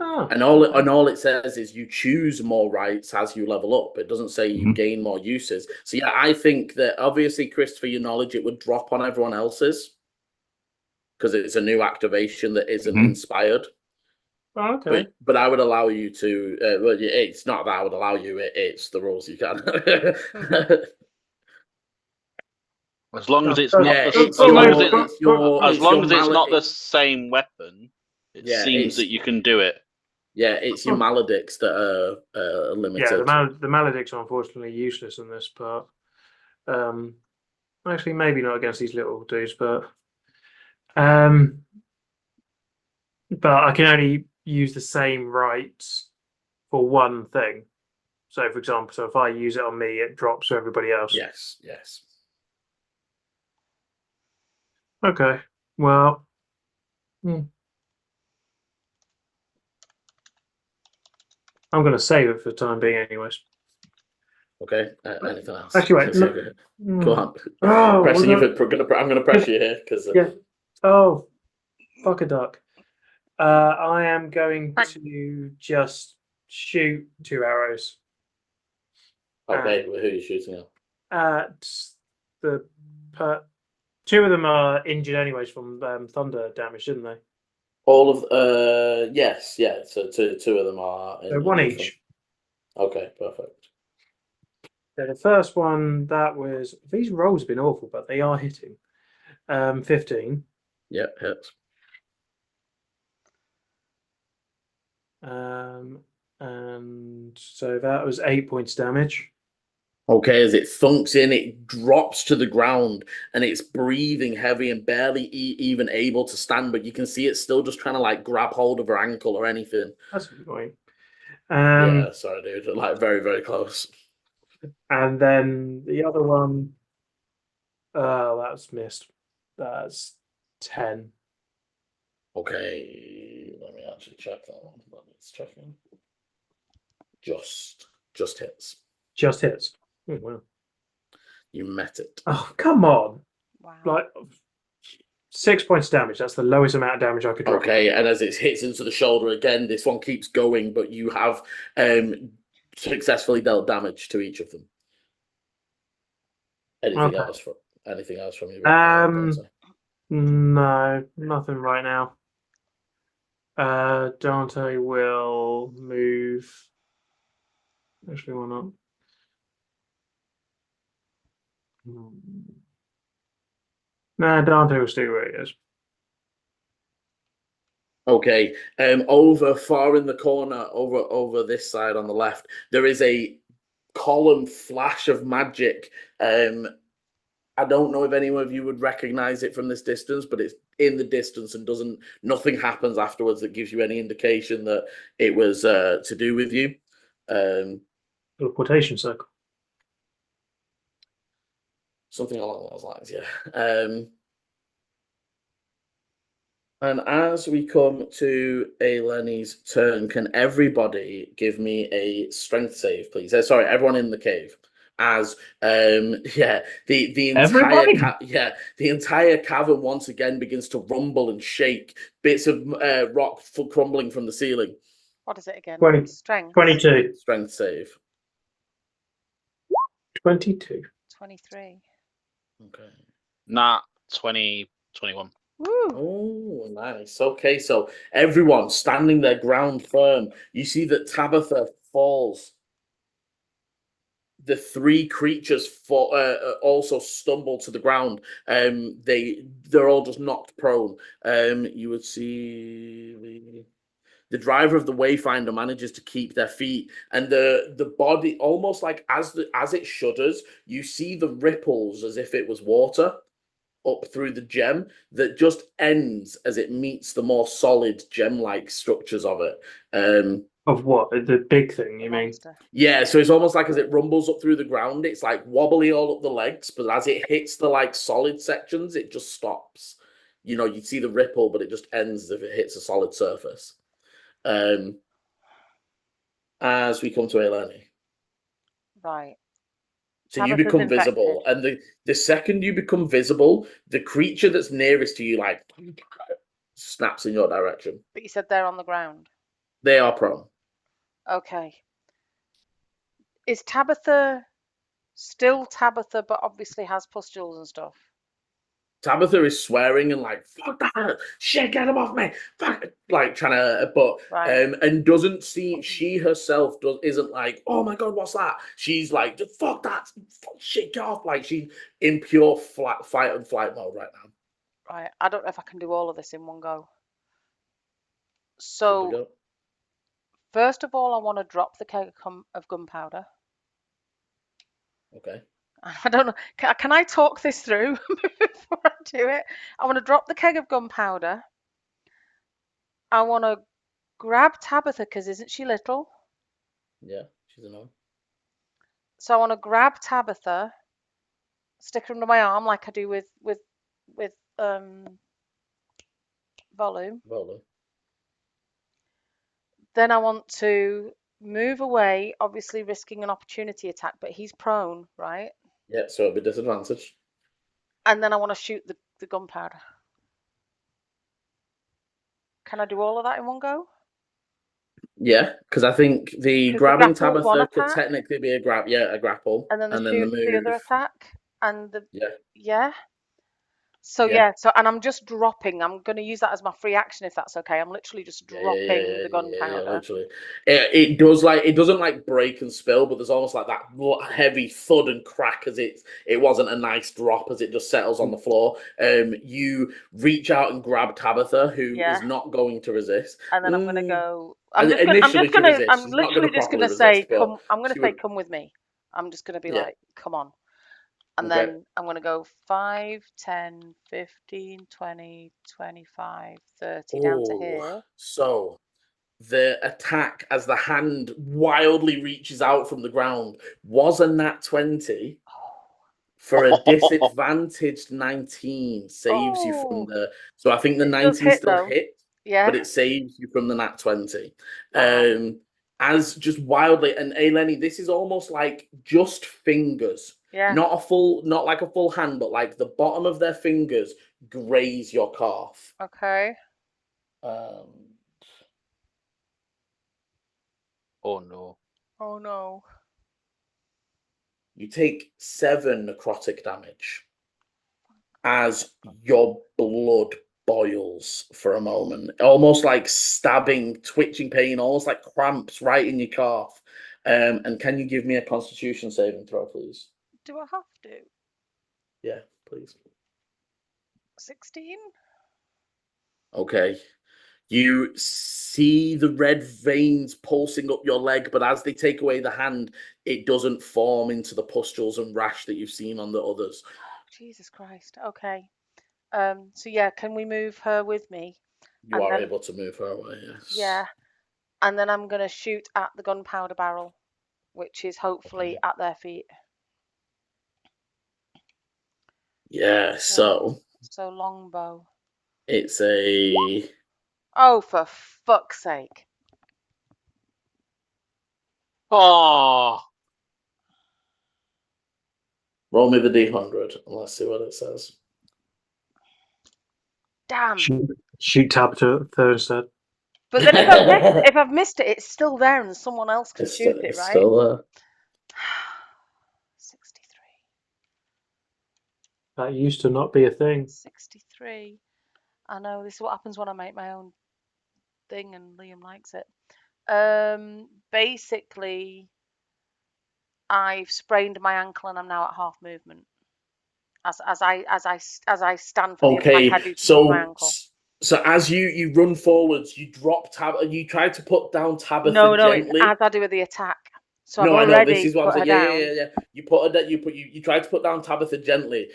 Oh,
And all it says is you choose more rights as you level up. It doesn't say you gain more uses. So yeah, I think that obviously, Chris, for your knowledge, it would drop on everyone else's because it's a new activation that isn't inspired.
Oh, okay.
But I would allow you to. Well, it's not that I would allow you. It's the rules. You can.
As long as it's
Yeah,
not
it's
as long as it's not the same weapon, it seems that you can do it.
Yeah, it's your maledicts that are limited.
Yeah, the maledicts are unfortunately useless in this part. Actually, maybe not against these little dudes, but I can only use the same rights for one thing. So, for example, if I use it on me, it drops for everybody else.
Yes.
Okay. Well. I'm going to save it for the time being, anyways.
Okay. Anything else?
Actually, wait.
Go on.
Oh,
Pressing you. I'm going to press you here because.
Yeah. Oh, fuck a duck. I am going to just shoot 2 arrows.
Okay. Who are you shooting
at? The 2 of them are injured anyways from thunder damage, didn't they?
All of yes, yeah. So 2 of them are.
So 1 each.
Okay, perfect.
So the first one these rolls have been awful, but they are hitting. 15.
Yep, hits.
And so that was 8 points damage.
Okay, as it thunks in, it drops to the ground and it's breathing heavy and barely even able to stand, but you can see it's still just trying to like grab hold of her ankle or anything.
That's annoying.
Yeah, sorry, dude. Like very, very close.
And then the other one, that's missed. That's 10.
Okay, let me actually check that one. Let's check in. Just hits.
Just hits. Oh, wow.
You met it.
Oh, come on.
Wow.
Like 6 points damage. That's the lowest amount of damage I could drop.
Okay, and as it hits into the shoulder again, this one keeps going, but you have successfully dealt damage to each of them. Anything else from you?
No, nothing right now. Dante will move. Actually, why not? Nah, Dante will stay where he is.
Okay. Over far in the corner, over this side on the left, there is a column flash of magic. I don't know if anyone of you would recognize it from this distance, but it's in the distance and nothing happens afterwards that gives you any indication that it was to do with you.
Teleportation circle.
Something along those lines, yeah. And as we come to Eleni's turn, can everybody give me a strength save, please? Sorry, everyone in the cave. As the entire cavern once again begins to rumble and shake. Bits of rock crumbling from the ceiling.
What is it again?
20,
Strength.
22.
Strength save.
22.
23.
Okay.
Nah, 20, 21.
Woo.
Oh, nice. Okay, so everyone standing their ground firm. You see that Tabitha falls. The three creatures also stumble to the ground. They're all just knocked prone. You would see the driver of the Wayfinder manages to keep their feet, and the body almost like as it shudders, you see the ripples as if it was water up through the gem that just ends as it meets the more solid gem-like structures of it.
Of what? The big thing, you mean?
Monster.
Yeah, so it's almost like as it rumbles up through the ground, it's like wobbly all up the legs, but as it hits the like solid sections, it just stops. You know, you see the ripple, but it just ends as if it hits a solid surface. As we come to Eleni.
Right.
So you
Tabitha's
become
infected.
visible, and the second you become visible, the creature that's nearest to you like snaps in your direction.
But you said they're on the ground.
They are prone.
Okay. Is Tabitha still Tabitha, but obviously has pustules and stuff?
Tabitha is swearing and like, fuck that, shit, get him off me, fuck, like trying to, but
Right.
and doesn't see, she herself isn't like, oh my god, what's that? She's like, fuck that, shit, get off, like she's in pure fight and flight mode right now.
Right. I don't know if I can do all of this in one go.
Give it a
So,
go.
first of all, I want to drop the keg of gunpowder.
Okay.
I don't know. Can I talk this through before I do it? I want to drop the keg of gunpowder. I want to grab Tabitha because isn't she little?
Yeah, she's annoying.
So I want to grab Tabitha, stick her under my arm like I do with volume.
Well,
Then I want to move away, obviously risking an opportunity attack, but he's prone, right?
yeah, so it'll be disadvantage.
And then I want to shoot the gunpowder. Can I do all of that in one go?
Yeah, because I think the
'Cause the
grabbing
grapple's one
Tabitha could
attack,
technically be a grapple,
and then the
and then the
shoot's the other
move.
attack, and the
Yeah,
yeah. So
Yeah.
and I'm just dropping. I'm going to use that as my free action if that's okay. I'm literally just dropping the gunpowder.
literally. It does like it doesn't like break and spill, but there's almost like that heavy thud and crack as it wasn't a nice drop as it just settles on the floor. You reach out and grab Tabitha, who
Yeah.
is not going to resist.
And then I'm going to go.
And initially she resists.
I'm
She's not
literally
gonna
just going to
properly
say,
resist, but
come. I'm going to
she
say,
would-
come with me. I'm just going to be
Yeah.
like, come on. And
Okay.
then I'm going to go 5, 10, 15, 20, 25, 30 down to here.
So the attack as the hand wildly reaches out from the ground was a nat 20 for a disadvantaged 19 saves you from the so I think the
It does
19
hit,
still
though.
hit,
Yeah.
but it saves you from the nat 20.
Wow.
As just wildly, and Eleni, this is almost like just fingers.
Yeah.
Not like a full hand, but like the bottom of their fingers graze your calf.
Okay.
Oh no.
Oh no.
You take 7 necrotic damage as your blood boils for a moment, almost like stabbing, twitching pain, almost like cramps right in your calf. And can you give me a Constitution saving throw, please?
Do I have to?
Yeah, please.
16?
Okay. You see the red veins pulsing up your leg, but as they take away the hand, it doesn't form into the pustules and rash that you've seen on the others.
Oh, Jesus Christ. Okay. So yeah, can we move her with me?
You
And
are
then-
able to move her away, yes.
Yeah. And then I'm going to shoot at the gunpowder barrel, which is hopefully at their feet.
Yeah, so
So longbow.
it's a
Oh, for fuck's sake.
Oh,
roll me the D100 and let's see what it says.
Damn.
Shoot Tabitha instead.
But then if I've missed it, it's still there and someone else can shoot it,
It's
right?
still there.
63.
That used to not be a thing.
63. I know this is what happens when I make my own thing and Liam likes it. Basically, I've sprained my ankle and I'm now at half movement. As I stand for the attack,
Okay,
I do to move my ankle.
so as you run forwards, you drop you try to put down Tabitha
No,
gently.
it's as I do with the attack. So
No,
I've
I know this
already
is what I'm
put her
saying.
down.
Yeah. You put her. You try to put down Tabitha gently,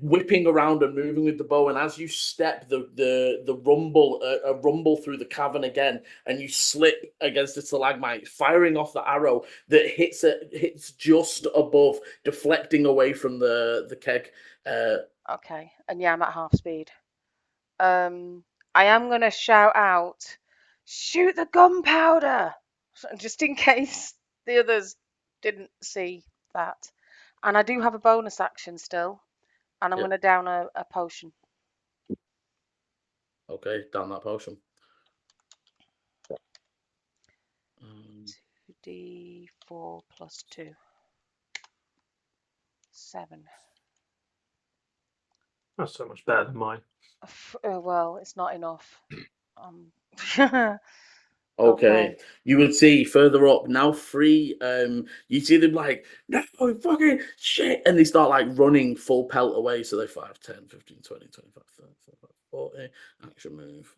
whipping around and moving with the bow. And as you step, the rumble, a rumble through the cavern again, and you slip against the stalagmite, firing off the arrow that hits just above, deflecting away from the keg.
Okay, and yeah, I'm at half speed. I am gonna shout out, "Shoot the gunpowder!" just in case the others didn't see that. And I do have a bonus action still, and I'm
Yep.
gonna down a potion.
Okay, down that potion.
2d4 plus 2. 7.
That's so much better than mine.
Well, it's not enough.
Okay. You would see further up now 3, you see them like, no, fucking shit, and they start like running full pelt away. So they're 5, 10, 15, 20, 25, 30, 35, 40, action move.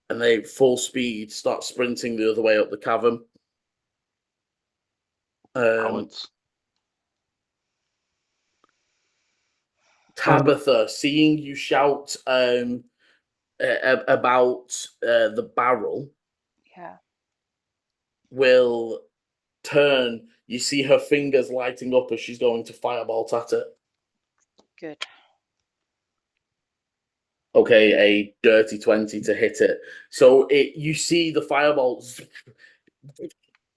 And they full speed start sprinting the other way up the cavern. Tabitha, seeing you shout about the barrel,
Yeah.
will turn. You see her fingers lighting up as she's going to firebolt at it.
Good.
Okay, a dirty 20 to hit it. So you see the firebolt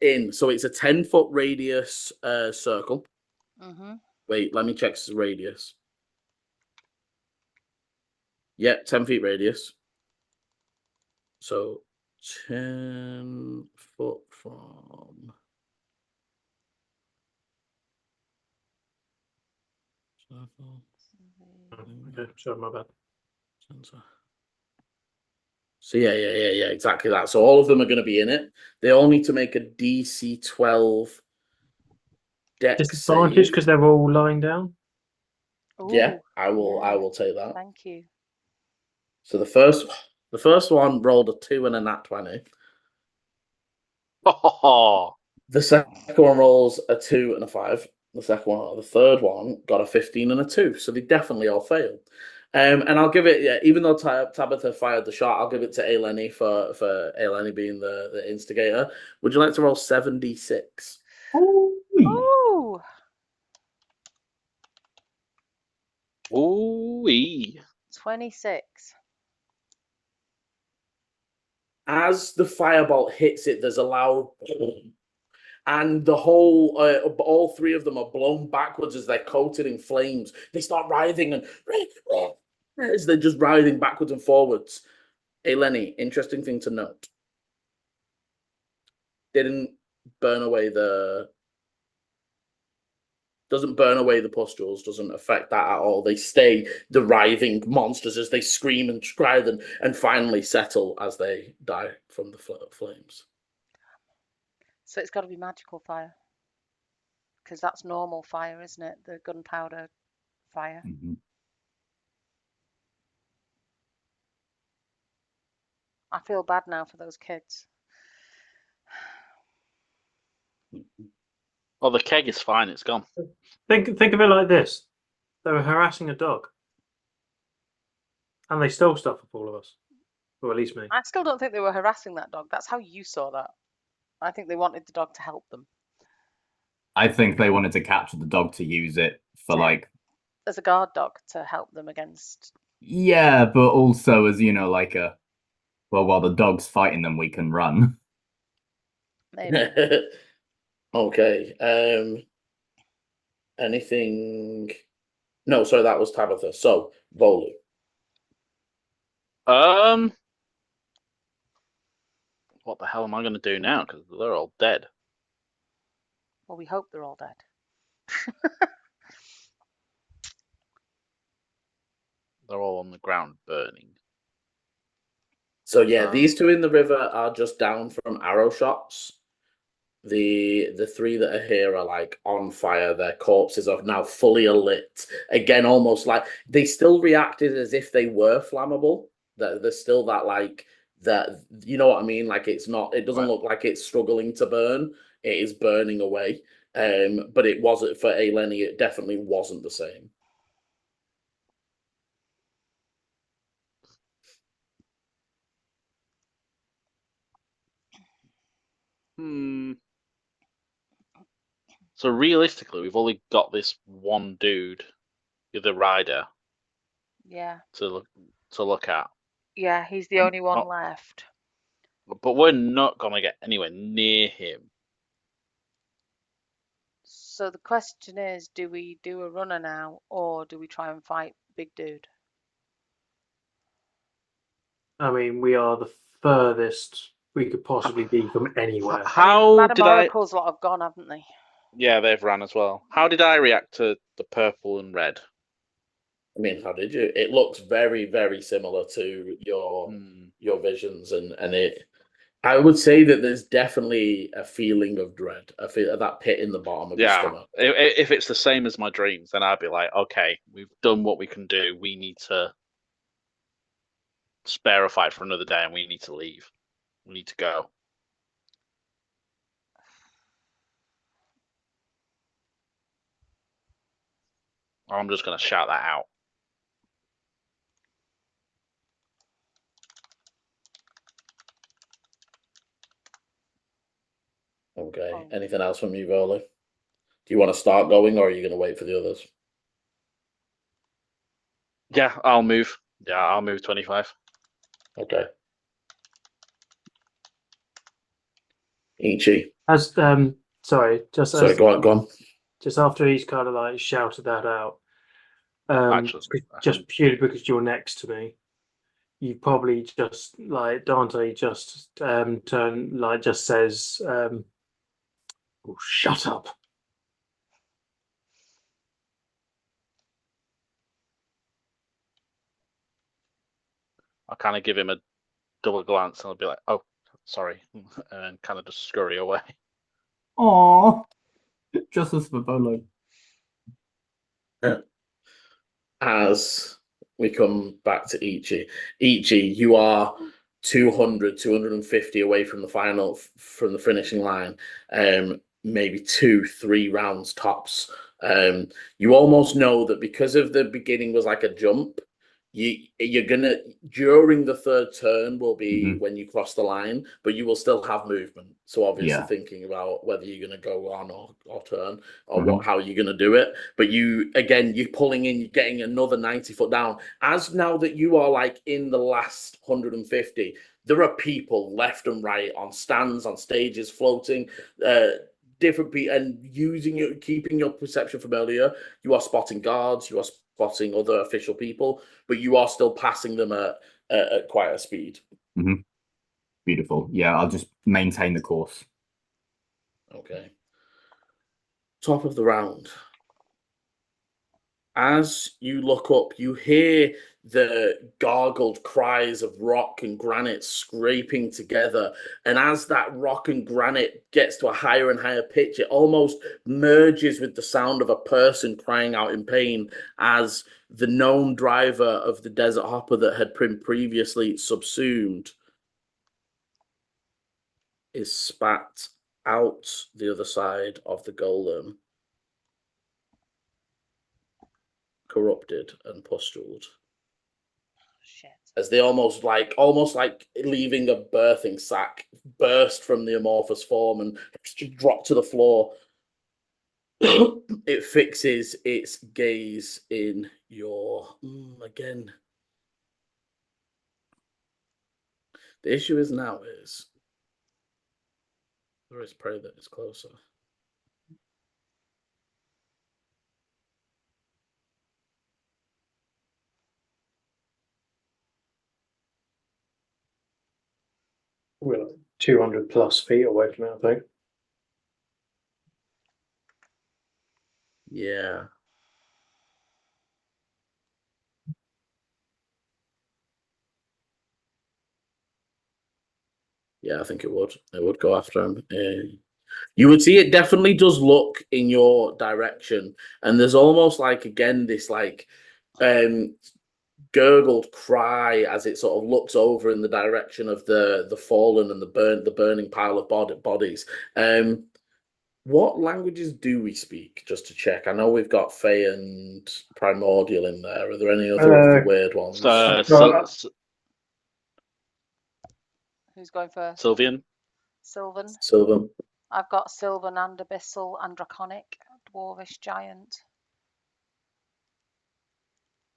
in. So it's a 10-foot radius circle.
Mm-hmm.
Wait, let me check the radius. Yep, 10 feet radius. So 10 foot from...
Okay, sorry, my bad.
So yeah, exactly that. So all of them are going to be in it. They all need to make a DC 12 dex
Disadvantage
save.
because they're all lying down.
Ooh,
Yeah, I will.
yeah.
I will take that.
Thank you.
So the first one rolled a 2 and a nat 20. The second one rolls a 2 and a 5. The third one got a 15 and a 2. So they definitely all failed. And I'll give it, yeah, even though Tabitha fired the shot, I'll give it to Eleni for Eleni being the instigator. Would you like to roll 7d6?
Ooh.
Ooh-wee.
26.
As the firebolt hits it, there's a loud boom. And the whole, all 3 of them are blown backwards as they're coated in flames. They start writhing and as they're just writhing backwards and forwards. Eleni, interesting thing to note. Doesn't burn away the pustules, doesn't affect that at all. They stay the writhing monsters as they scream and cry and finally settle as they die from the flames.
So it's got to be magical fire. Because that's normal fire, isn't it? The gunpowder fire.
Mm-hmm.
I feel bad now for those kids.
Well, the keg is fine. It's gone.
Think of it like this: they were harassing a dog, and they stole stuff off all of us, or at least me.
I still don't think they were harassing that dog. That's how you saw that. I think they wanted the dog to help them.
I think they wanted to capture the dog to use it for like
as a guard dog to help them against.
Yeah, but also as like while the dog's fighting them, we can run.
Maybe.
Okay. Anything? No, sorry, that was Tabitha. So, Volu.
What the hell am I going to do now? Because they're all dead.
Well, we hope they're all dead.
They're all on the ground burning.
So yeah, these two in the river are just down from arrow shots. The three that are here are like on fire. Their corpses are now fully alit. Again, almost like they still reacted as if they were flammable. That there's still that like that, you know what I mean? Like it's not. It doesn't look like it's struggling to burn. It is burning away. But it wasn't for Eleni. It definitely wasn't the same.
So realistically, we've only got this one dude, the rider,
Yeah.
to look at.
Yeah, he's the only one left.
But we're not gonna get anywhere near him.
So the question is, do we do a runner now, or do we try and fight big dude?
I mean, we are the furthest we could possibly be from anywhere.
Madame Oracle's lot have gone, haven't they?
Yeah, they've ran as well. How did I react to the purple and red?
I mean, how did you? It looks very, very similar to your visions, and it. I would say that there's definitely a feeling of dread, a feel that pit in the bottom of your stomach.
If it's the same as my dreams, then I'd be like, okay, we've done what we can do. We need to spare a fight for another day, and we need to leave. We need to go. I'm just going to shout that out.
Okay. Anything else from you, Verly? Do you want to start going, or are you going to wait for the others?
Yeah, I'll move. Yeah, I'll move 25.
Okay. Ichi.
Sorry, go on. Just after he's kind of like shouted that out, just purely because you're next to me, you probably just like Dante just just says, oh, "Shut up."
I'll kind of give him a double glance, and I'll be like, "Oh, sorry," and kind of just scurry away.
Aww. Justice for Bolo.
As we come back to Ichi. Ichi, you are 200, 250 away from the finishing line. Maybe 2-3 rounds tops. You almost know that because of the beginning was like a jump, you're gonna, during the third turn will be when you cross the line, but you will still have movement. So obviously thinking about whether you're gonna go on or turn or how you're gonna do it. But you're pulling in, you're getting another 90 foot down. As now that you are like in the last 150, there are people left and right on stands, on stages, floating, different people, and keeping your perception from earlier. You are spotting guards, you are spotting other official people, but you are still passing them at quite a speed.
Beautiful. Yeah, I'll just maintain the course.
Okay. Top of the round. As you look up, you hear the gargled cries of rock and granite scraping together. And as that rock and granite gets to a higher and higher pitch, it almost merges with the sound of a person crying out in pain as the known driver of the desert hopper that had been previously subsumed is spat out the other side of the golem, corrupted and pustuled.
Shit.
As they almost like leaving a birthing sac, burst from the amorphous form and drop to the floor. It fixes its gaze in your again. The issue is now is there is prey that is closer.
We're like 200 plus feet away from it, I think.
Yeah. Yeah, I think it would. It would go after him. You would see it definitely does look in your direction, and there's almost like again this like gurgled cry as it sort of looks over in the direction of the fallen and the burning pile of bodies. What languages do we speak? Just to check. I know we've got Fey and Primordial in there. Are there any other of the weird ones?
Who's going first?
Sylvian.
Sylvan.
I've got Sylvan and Abyssal and Draconic, Dwarvish Giant.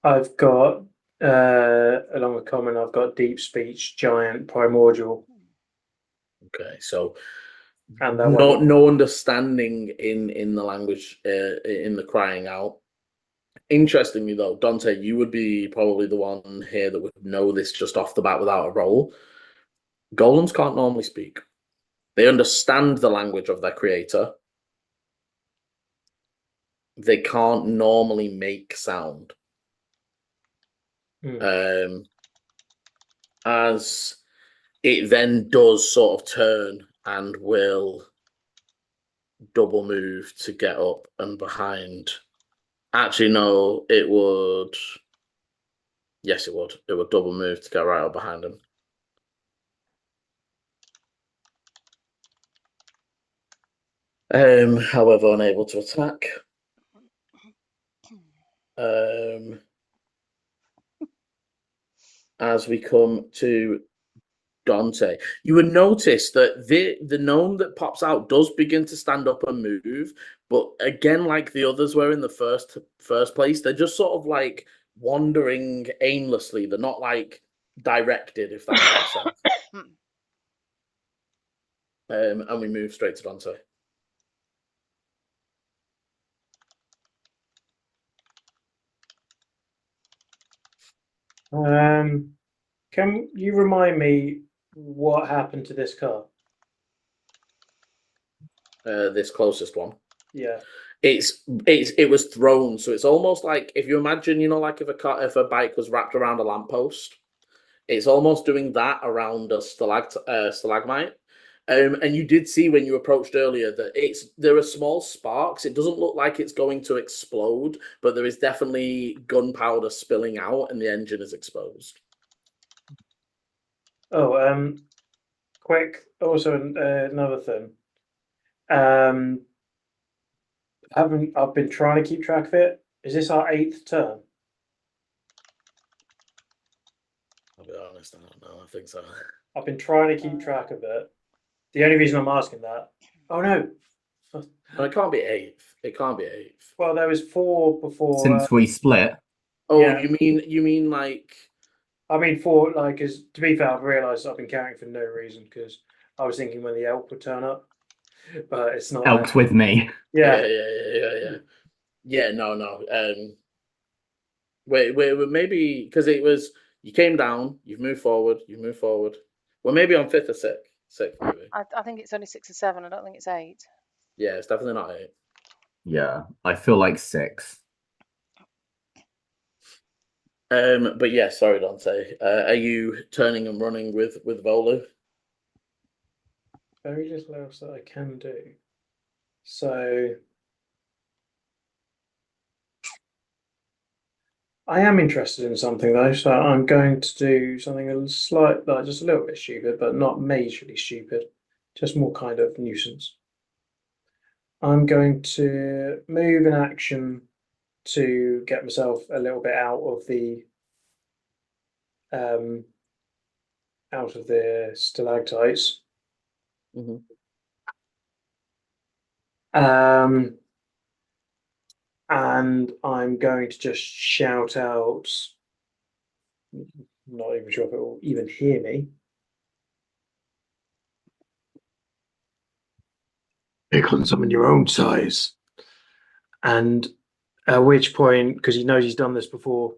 I've got, along with Common, I've got Deep Speech, Giant, Primordial.
Okay, so
and
no understanding in the language, in the crying out. Interestingly, though, Dante, you would be probably the one here that would know this just off the bat without a roll. Golems can't normally speak. They understand the language of their creator. They can't normally make sound. As it then does sort of turn and will double move to get up and behind. Actually, no, it would. Yes, it would. It would double move to get right up behind him. However, unable to attack. As we come to Dante, you would notice that the gnome that pops out does begin to stand up and move, but again, like the others were in the first place, they're just sort of like wandering aimlessly. They're not like directed, if that makes sense. And we move straight to Dante.
Can you remind me what happened to this car?
This closest one.
Yeah.
It was thrown, so it's almost like if you imagine, like if a bike was wrapped around a lamppost, it's almost doing that around a stalagmite. And you did see when you approached earlier that there are small sparks. It doesn't look like it's going to explode, but there is definitely gunpowder spilling out, and the engine is exposed.
Oh, quick. Also, another thing. I've been trying to keep track of it. Is this our 8th turn?
I'll be honest, I don't know. I think so.
I've been trying to keep track of it. The only reason I'm asking that. Oh no.
No, it can't be 8th. It can't be 8th.
Well, there was 4 before.
Since we split.
Oh, yeah. You mean like?
I mean 4. Like, as to be fair, I've realised I've been counting for no reason because I was thinking when the elk would turn up, but it's not.
Elk's with me.
Yeah.
Yeah. No. Wait. Maybe because it was you came down, you've moved forward. Well, maybe on 5th or 6th, maybe.
I think it's only 6 or 7. I don't think it's 8.
Yeah, it's definitely not 8.
Yeah, I feel like 6.
But yeah, sorry, Dante. Are you turning and running with Volu?
Very little else that I can do. So I am interested in something though, so I'm going to do something just a little bit stupid, but not majorly stupid, just more kind of nuisance. I'm going to move an action to get myself a little bit out of the stalactites. And I'm going to just shout out. I'm not even sure if it will even hear me. Pick on someone your own size. And at which point, because he knows he's done this before,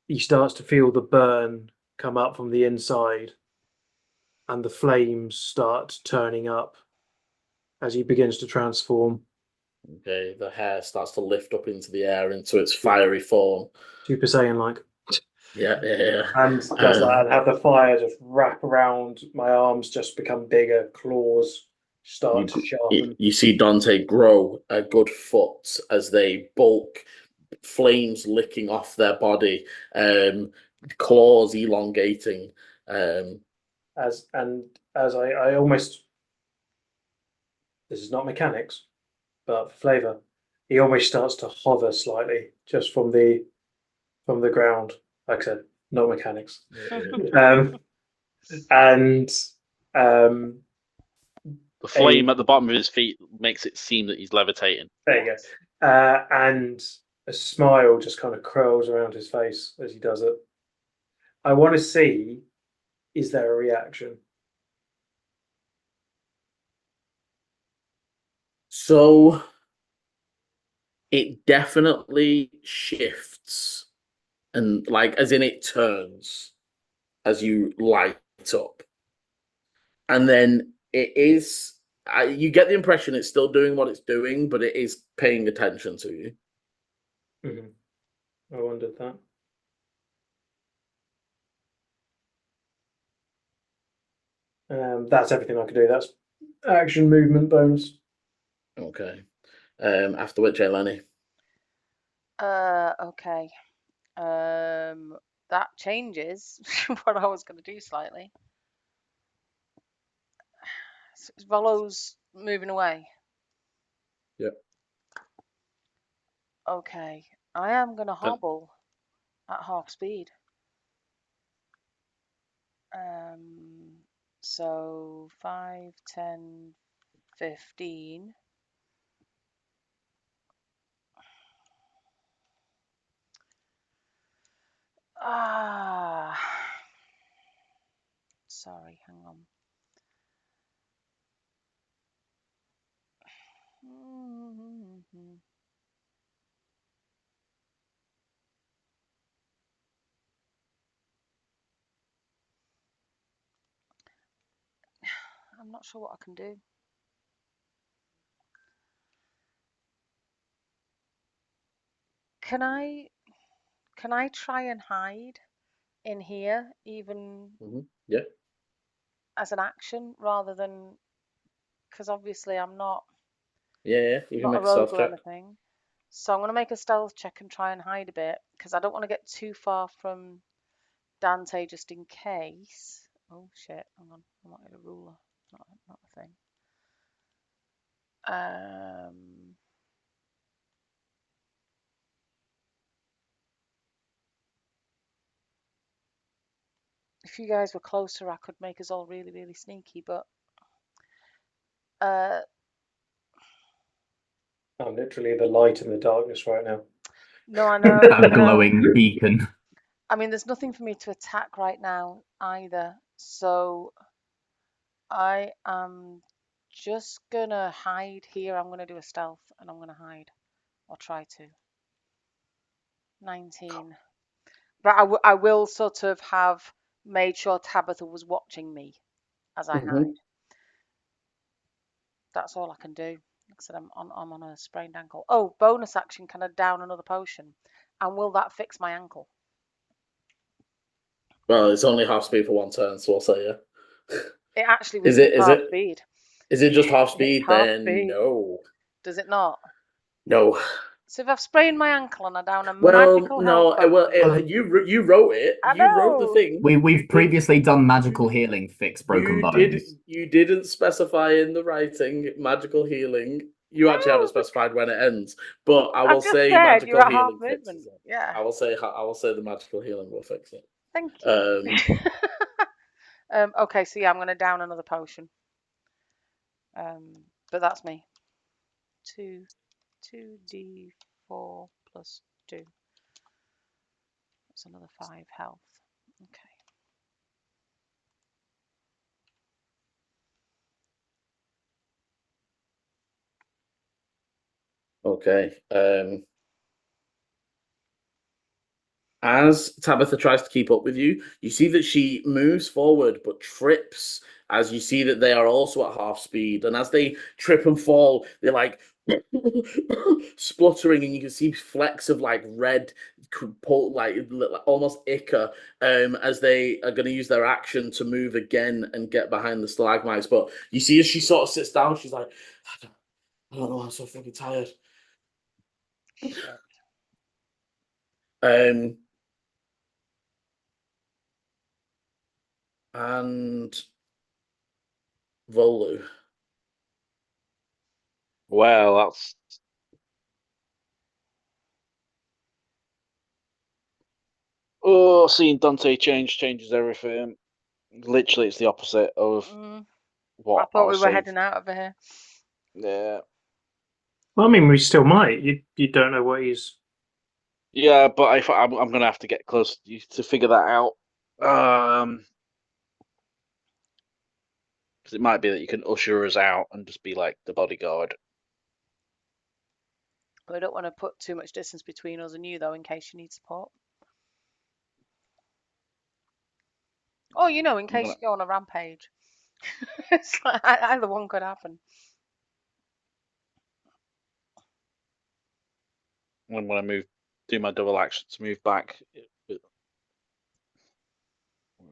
he starts to feel the burn come up from the inside, and the flames start turning up as he begins to transform.
Okay, the hair starts to lift up into the air into its fiery form.
Super Saiyan like.
Yeah, yeah,
And just
yeah.
and have the fire just wrap around my arms, just become bigger, claws start to sharpen.
You see Dante grow a good foot as they bulk, flames licking off their body, claws elongating.
As I almost, this is not mechanics, but for flavour, he almost starts to hover slightly just from the ground. Like I said, not mechanics. And
The flame at the bottom of his feet makes it seem that he's levitating.
there you go. And a smile just kind of curls around his face as he does it. I want to see, is there a reaction?
So it definitely shifts, and like as in it turns as you light up, and then it is. You get the impression it's still doing what it's doing, but it is paying attention to you.
Mm-hmm. I wondered that. That's everything I could do. That's action movement bonus.
Okay. After which, Eleni.
Okay. That changes what I was going to do slightly. Volo's moving away.
Yep.
Okay. I am going to hobble at half speed. So 5, 10, 15. Sorry, hang on. I'm not sure what I can do. Can I try and hide in here even
Yeah.
as an action rather than, because obviously I'm not
Yeah, you can
not a
make a stealth
rogue or
check.
anything. So I'm going to make a stealth check and try and hide a bit because I don't want to get too far from Dante just in case. Oh shit, hang on, I might get a ruler. Not a thing. If you guys were closer, I could make us all really, really sneaky, but
I'm literally the light in the darkness right now.
no, I know.
A glowing beacon.
I mean, there's nothing for me to attack right now either, so I am just gonna hide here. I'm gonna do a stealth and I'm gonna hide, or try to. 19. But I will sort of have made sure Tabitha was watching me as I hide. That's all I can do. Like I said, I'm on a sprained ankle. Oh, bonus action, can I down another potion? And will that fix my ankle?
Well, it's only half speed for one turn, so I'll say yeah.
It actually was
Is
just half
it?
speed.
Is it just half
It's
speed?
half
Then
speed.
no.
Does it not?
No.
So if I've sprained my ankle and I down a
Well,
magical
no.
health potion,
You wrote it.
I
You wrote the
know.
thing.
We've previously done magical healing, fix broken bones.
You didn't specify in the writing magical healing. You actually haven't specified when it ends, but I will
I've just
say
said
magical
you're at half
healing
movement.
fixes it.
Yeah.
I will say the magical healing will fix it.
Thank you. Okay, so yeah, I'm gonna down another potion. But that's me. 2d4 plus 2. That's another 5 health.
Okay. As Tabitha tries to keep up with you, you see that she moves forward but trips as you see that they are also at half speed. And as they trip and fall, they like spluttering, and you can see flecks of like red, like almost ichor, as they are going to use their action to move again and get behind the stalagmites. But you see, as she sort of sits down, she's like, I don't know, I'm so fucking tired.
Shit.
And Volu.
Well, that's seeing Dante changes everything. Literally, it's the opposite of
I
what I
thought we
was
were
saying.
heading out of here.
Yeah,
Well, I mean, we still might. You don't know what he's.
yeah, but I'm gonna have to get close to figure that out. Because it might be that you can usher us out and just be like the bodyguard.
We don't want to put too much distance between us and you, though, in case you need support. Oh, you know, in case you go on a rampage. It's like, either one could happen.
When I do my double action to move back. Where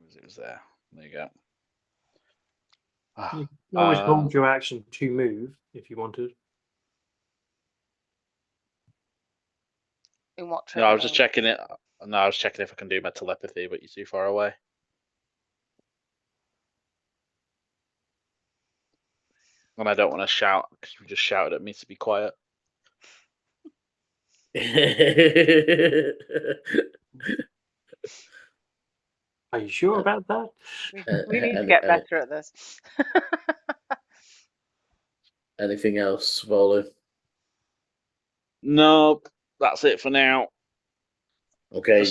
was it? It was there. There you go.
You can always hold your action to move if you wanted.
In what
No, I was
terrain?
just checking it. No, I was checking if I can do my telepathy, but you're too far away. And I don't want to shout because you just shouted at me to be quiet.
Are you sure about that?
We need to get better at this.
Anything else, Volu?
No, that's it for now.
Okay,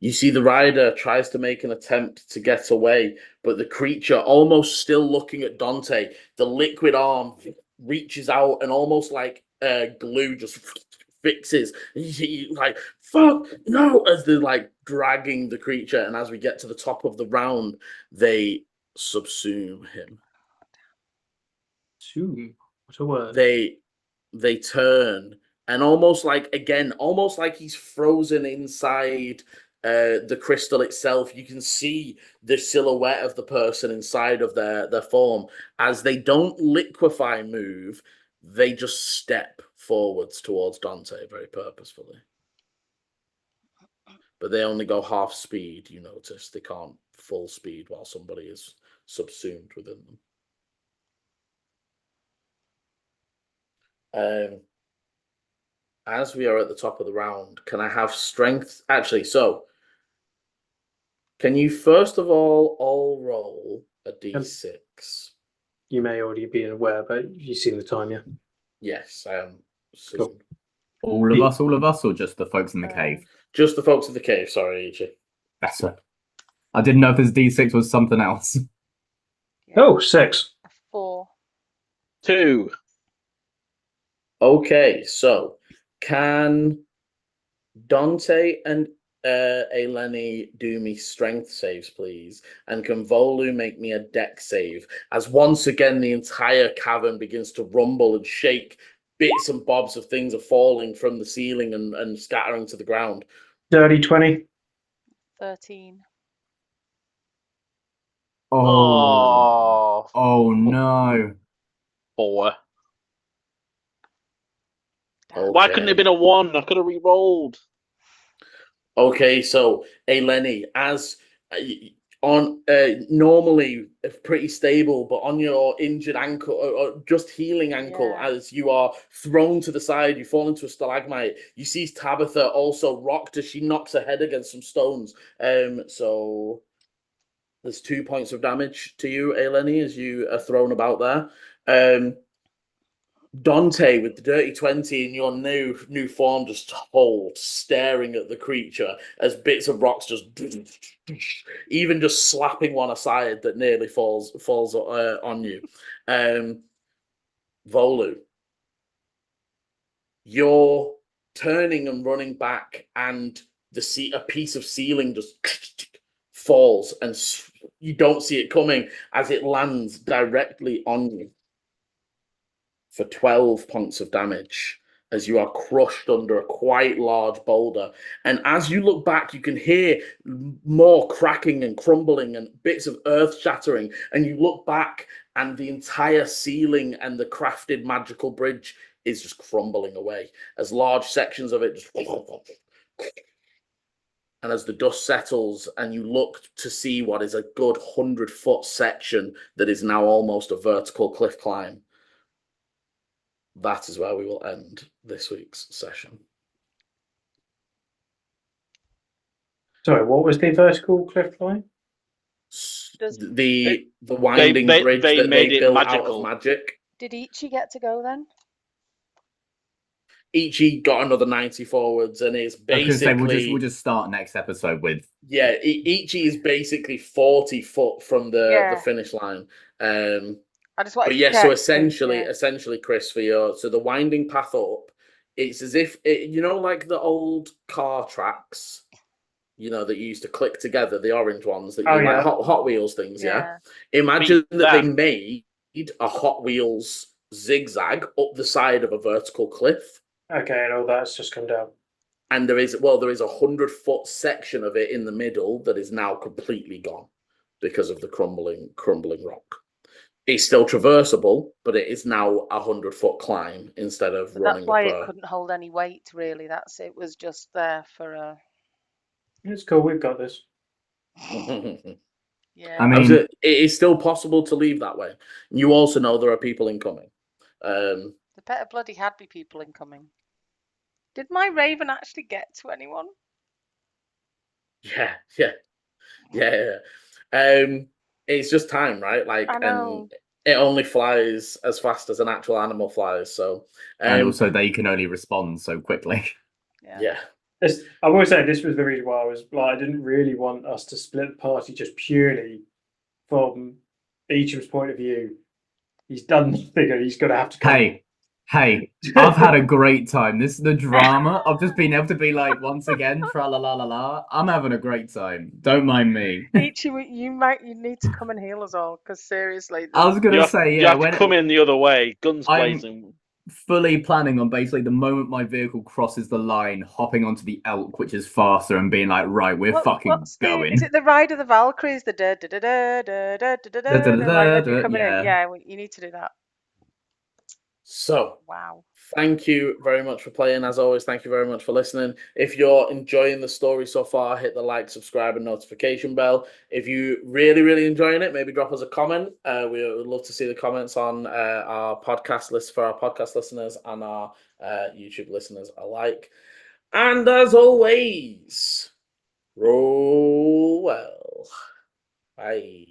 you see the rider tries to make an attempt to get away, but the creature, almost still looking at Dante, the liquid arm reaches out and almost like glue just fixes. He like, fuck, no, as they're like dragging the creature. And as we get to the top of the round, they subsume him.
Subsume? What a word.
They turn. And almost like he's frozen inside the crystal itself. You can see the silhouette of the person inside of their form. As they don't liquefy move, they just step forwards towards Dante very purposefully. But they only go half speed, you notice. They can't full speed while somebody is subsumed within them. As we are at the top of the round, can I have strength? Actually, so can you first of all roll a d6?
You may already be aware, but you've seen the time, yeah?
Yes, I am.
Cool.
All of us, or just the folks in the cave?
Just the folks in the cave, sorry, Ichi.
That's right. I didn't know if this d6 was something else.
Yeah.
Oh, 6.
4.
2.
Okay, so can Dante and Eleni do me strength saves, please? And can Volu make me a deck save? As once again the entire cavern begins to rumble and shake. Bits and bobs of things are falling from the ceiling and scattering to the ground.
Dirty 20.
13.
Oh no.
4.
Okay.
Why couldn't it have been a 1? I could have re-rolled.
Okay, so Eleni, as on normally pretty stable, but on your injured ankle or just healing ankle, as you are thrown to the side, you fall into a stalagmite. You see Tabitha also rocked as she knocks her head against some stones. So there's 2 points of damage to you, Eleni, as you are thrown about there. Dante with the dirty 20 in your new form just hold, staring at the creature as bits of rocks just even just slapping one aside that nearly falls on you. Volu, you're turning and running back, and a piece of ceiling just falls, and you don't see it coming as it lands directly on you. for 12 points of damage as you are crushed under a quite large boulder. And as you look back, you can hear more cracking and crumbling and bits of earth shattering. And you look back, and the entire ceiling and the crafted magical bridge is just crumbling away as large sections of it just... And as the dust settles and you look to see what is a good 100-foot section that is now almost a vertical cliff climb, that is where we will end this week's session.
Sorry, what was the vertical cliff line?
The winding bridge
they
that
made
they
it
built out
magical.
of magic.
Did Ichi get to go then?
Ichi got another 90 forwards and is basically...
we'll just start next episode with...
Yeah, Ichi is basically 40 foot from the finish line.
I just wanted
But
to
yeah,
check,
so essentially,
yeah.
Chris, for your... So the winding path up, it's as if... you know, like the old car tracks, you know, that you used to click together, the orange ones, that you like Hot Wheels things, yeah? Imagine that they made a Hot Wheels zigzag up the side of a vertical cliff.
Okay, and all that's just come down.
And there is a 100-foot section of it in the middle that is now completely gone because of the crumbling rock. It's still traversable, but it is now a 100-foot climb instead of running.
That's why it couldn't hold any weight, really. It was just there for a...
It's cool, we've got this.
Yeah.
I mean,
it is still possible to leave that way. You also know there are people incoming.
There better bloody had be people incoming. Did my raven actually get to anyone?
Yeah. It's just time, right? Like,
I know.
And it only flies as fast as an actual animal flies. So,
and also they can only respond so quickly.
Yeah.
I will say this was the reason why I didn't really want us to split the party just purely from Beecham's point of view. He's done nothing and he's going to have to come.
Hey, I've had a great time. This is the drama. I've just been able to be like, once again, tra la la la la. I'm having a great time. Don't mind me.
Ichi, you need to come and heal us all, because seriously.
I was going to say, yeah.
You have to come in the other way, guns blazing.
Fully planning on basically the moment my vehicle crosses the line, hopping onto the elk, which is faster, and being like, right, we're fucking going.
Is it the Ride of the Valkyries? The da da da da da da da da da, like you're coming in. Yeah, you need to do that.
So,
wow.
Thank you very much for playing. As always, thank you very much for listening. If you're enjoying the story so far, hit the like, subscribe, and notification bell. If you really enjoying it, maybe drop us a comment. We would love to see the comments on our podcast list for our podcast listeners and our YouTube listeners alike. And as always, roll well. Bye.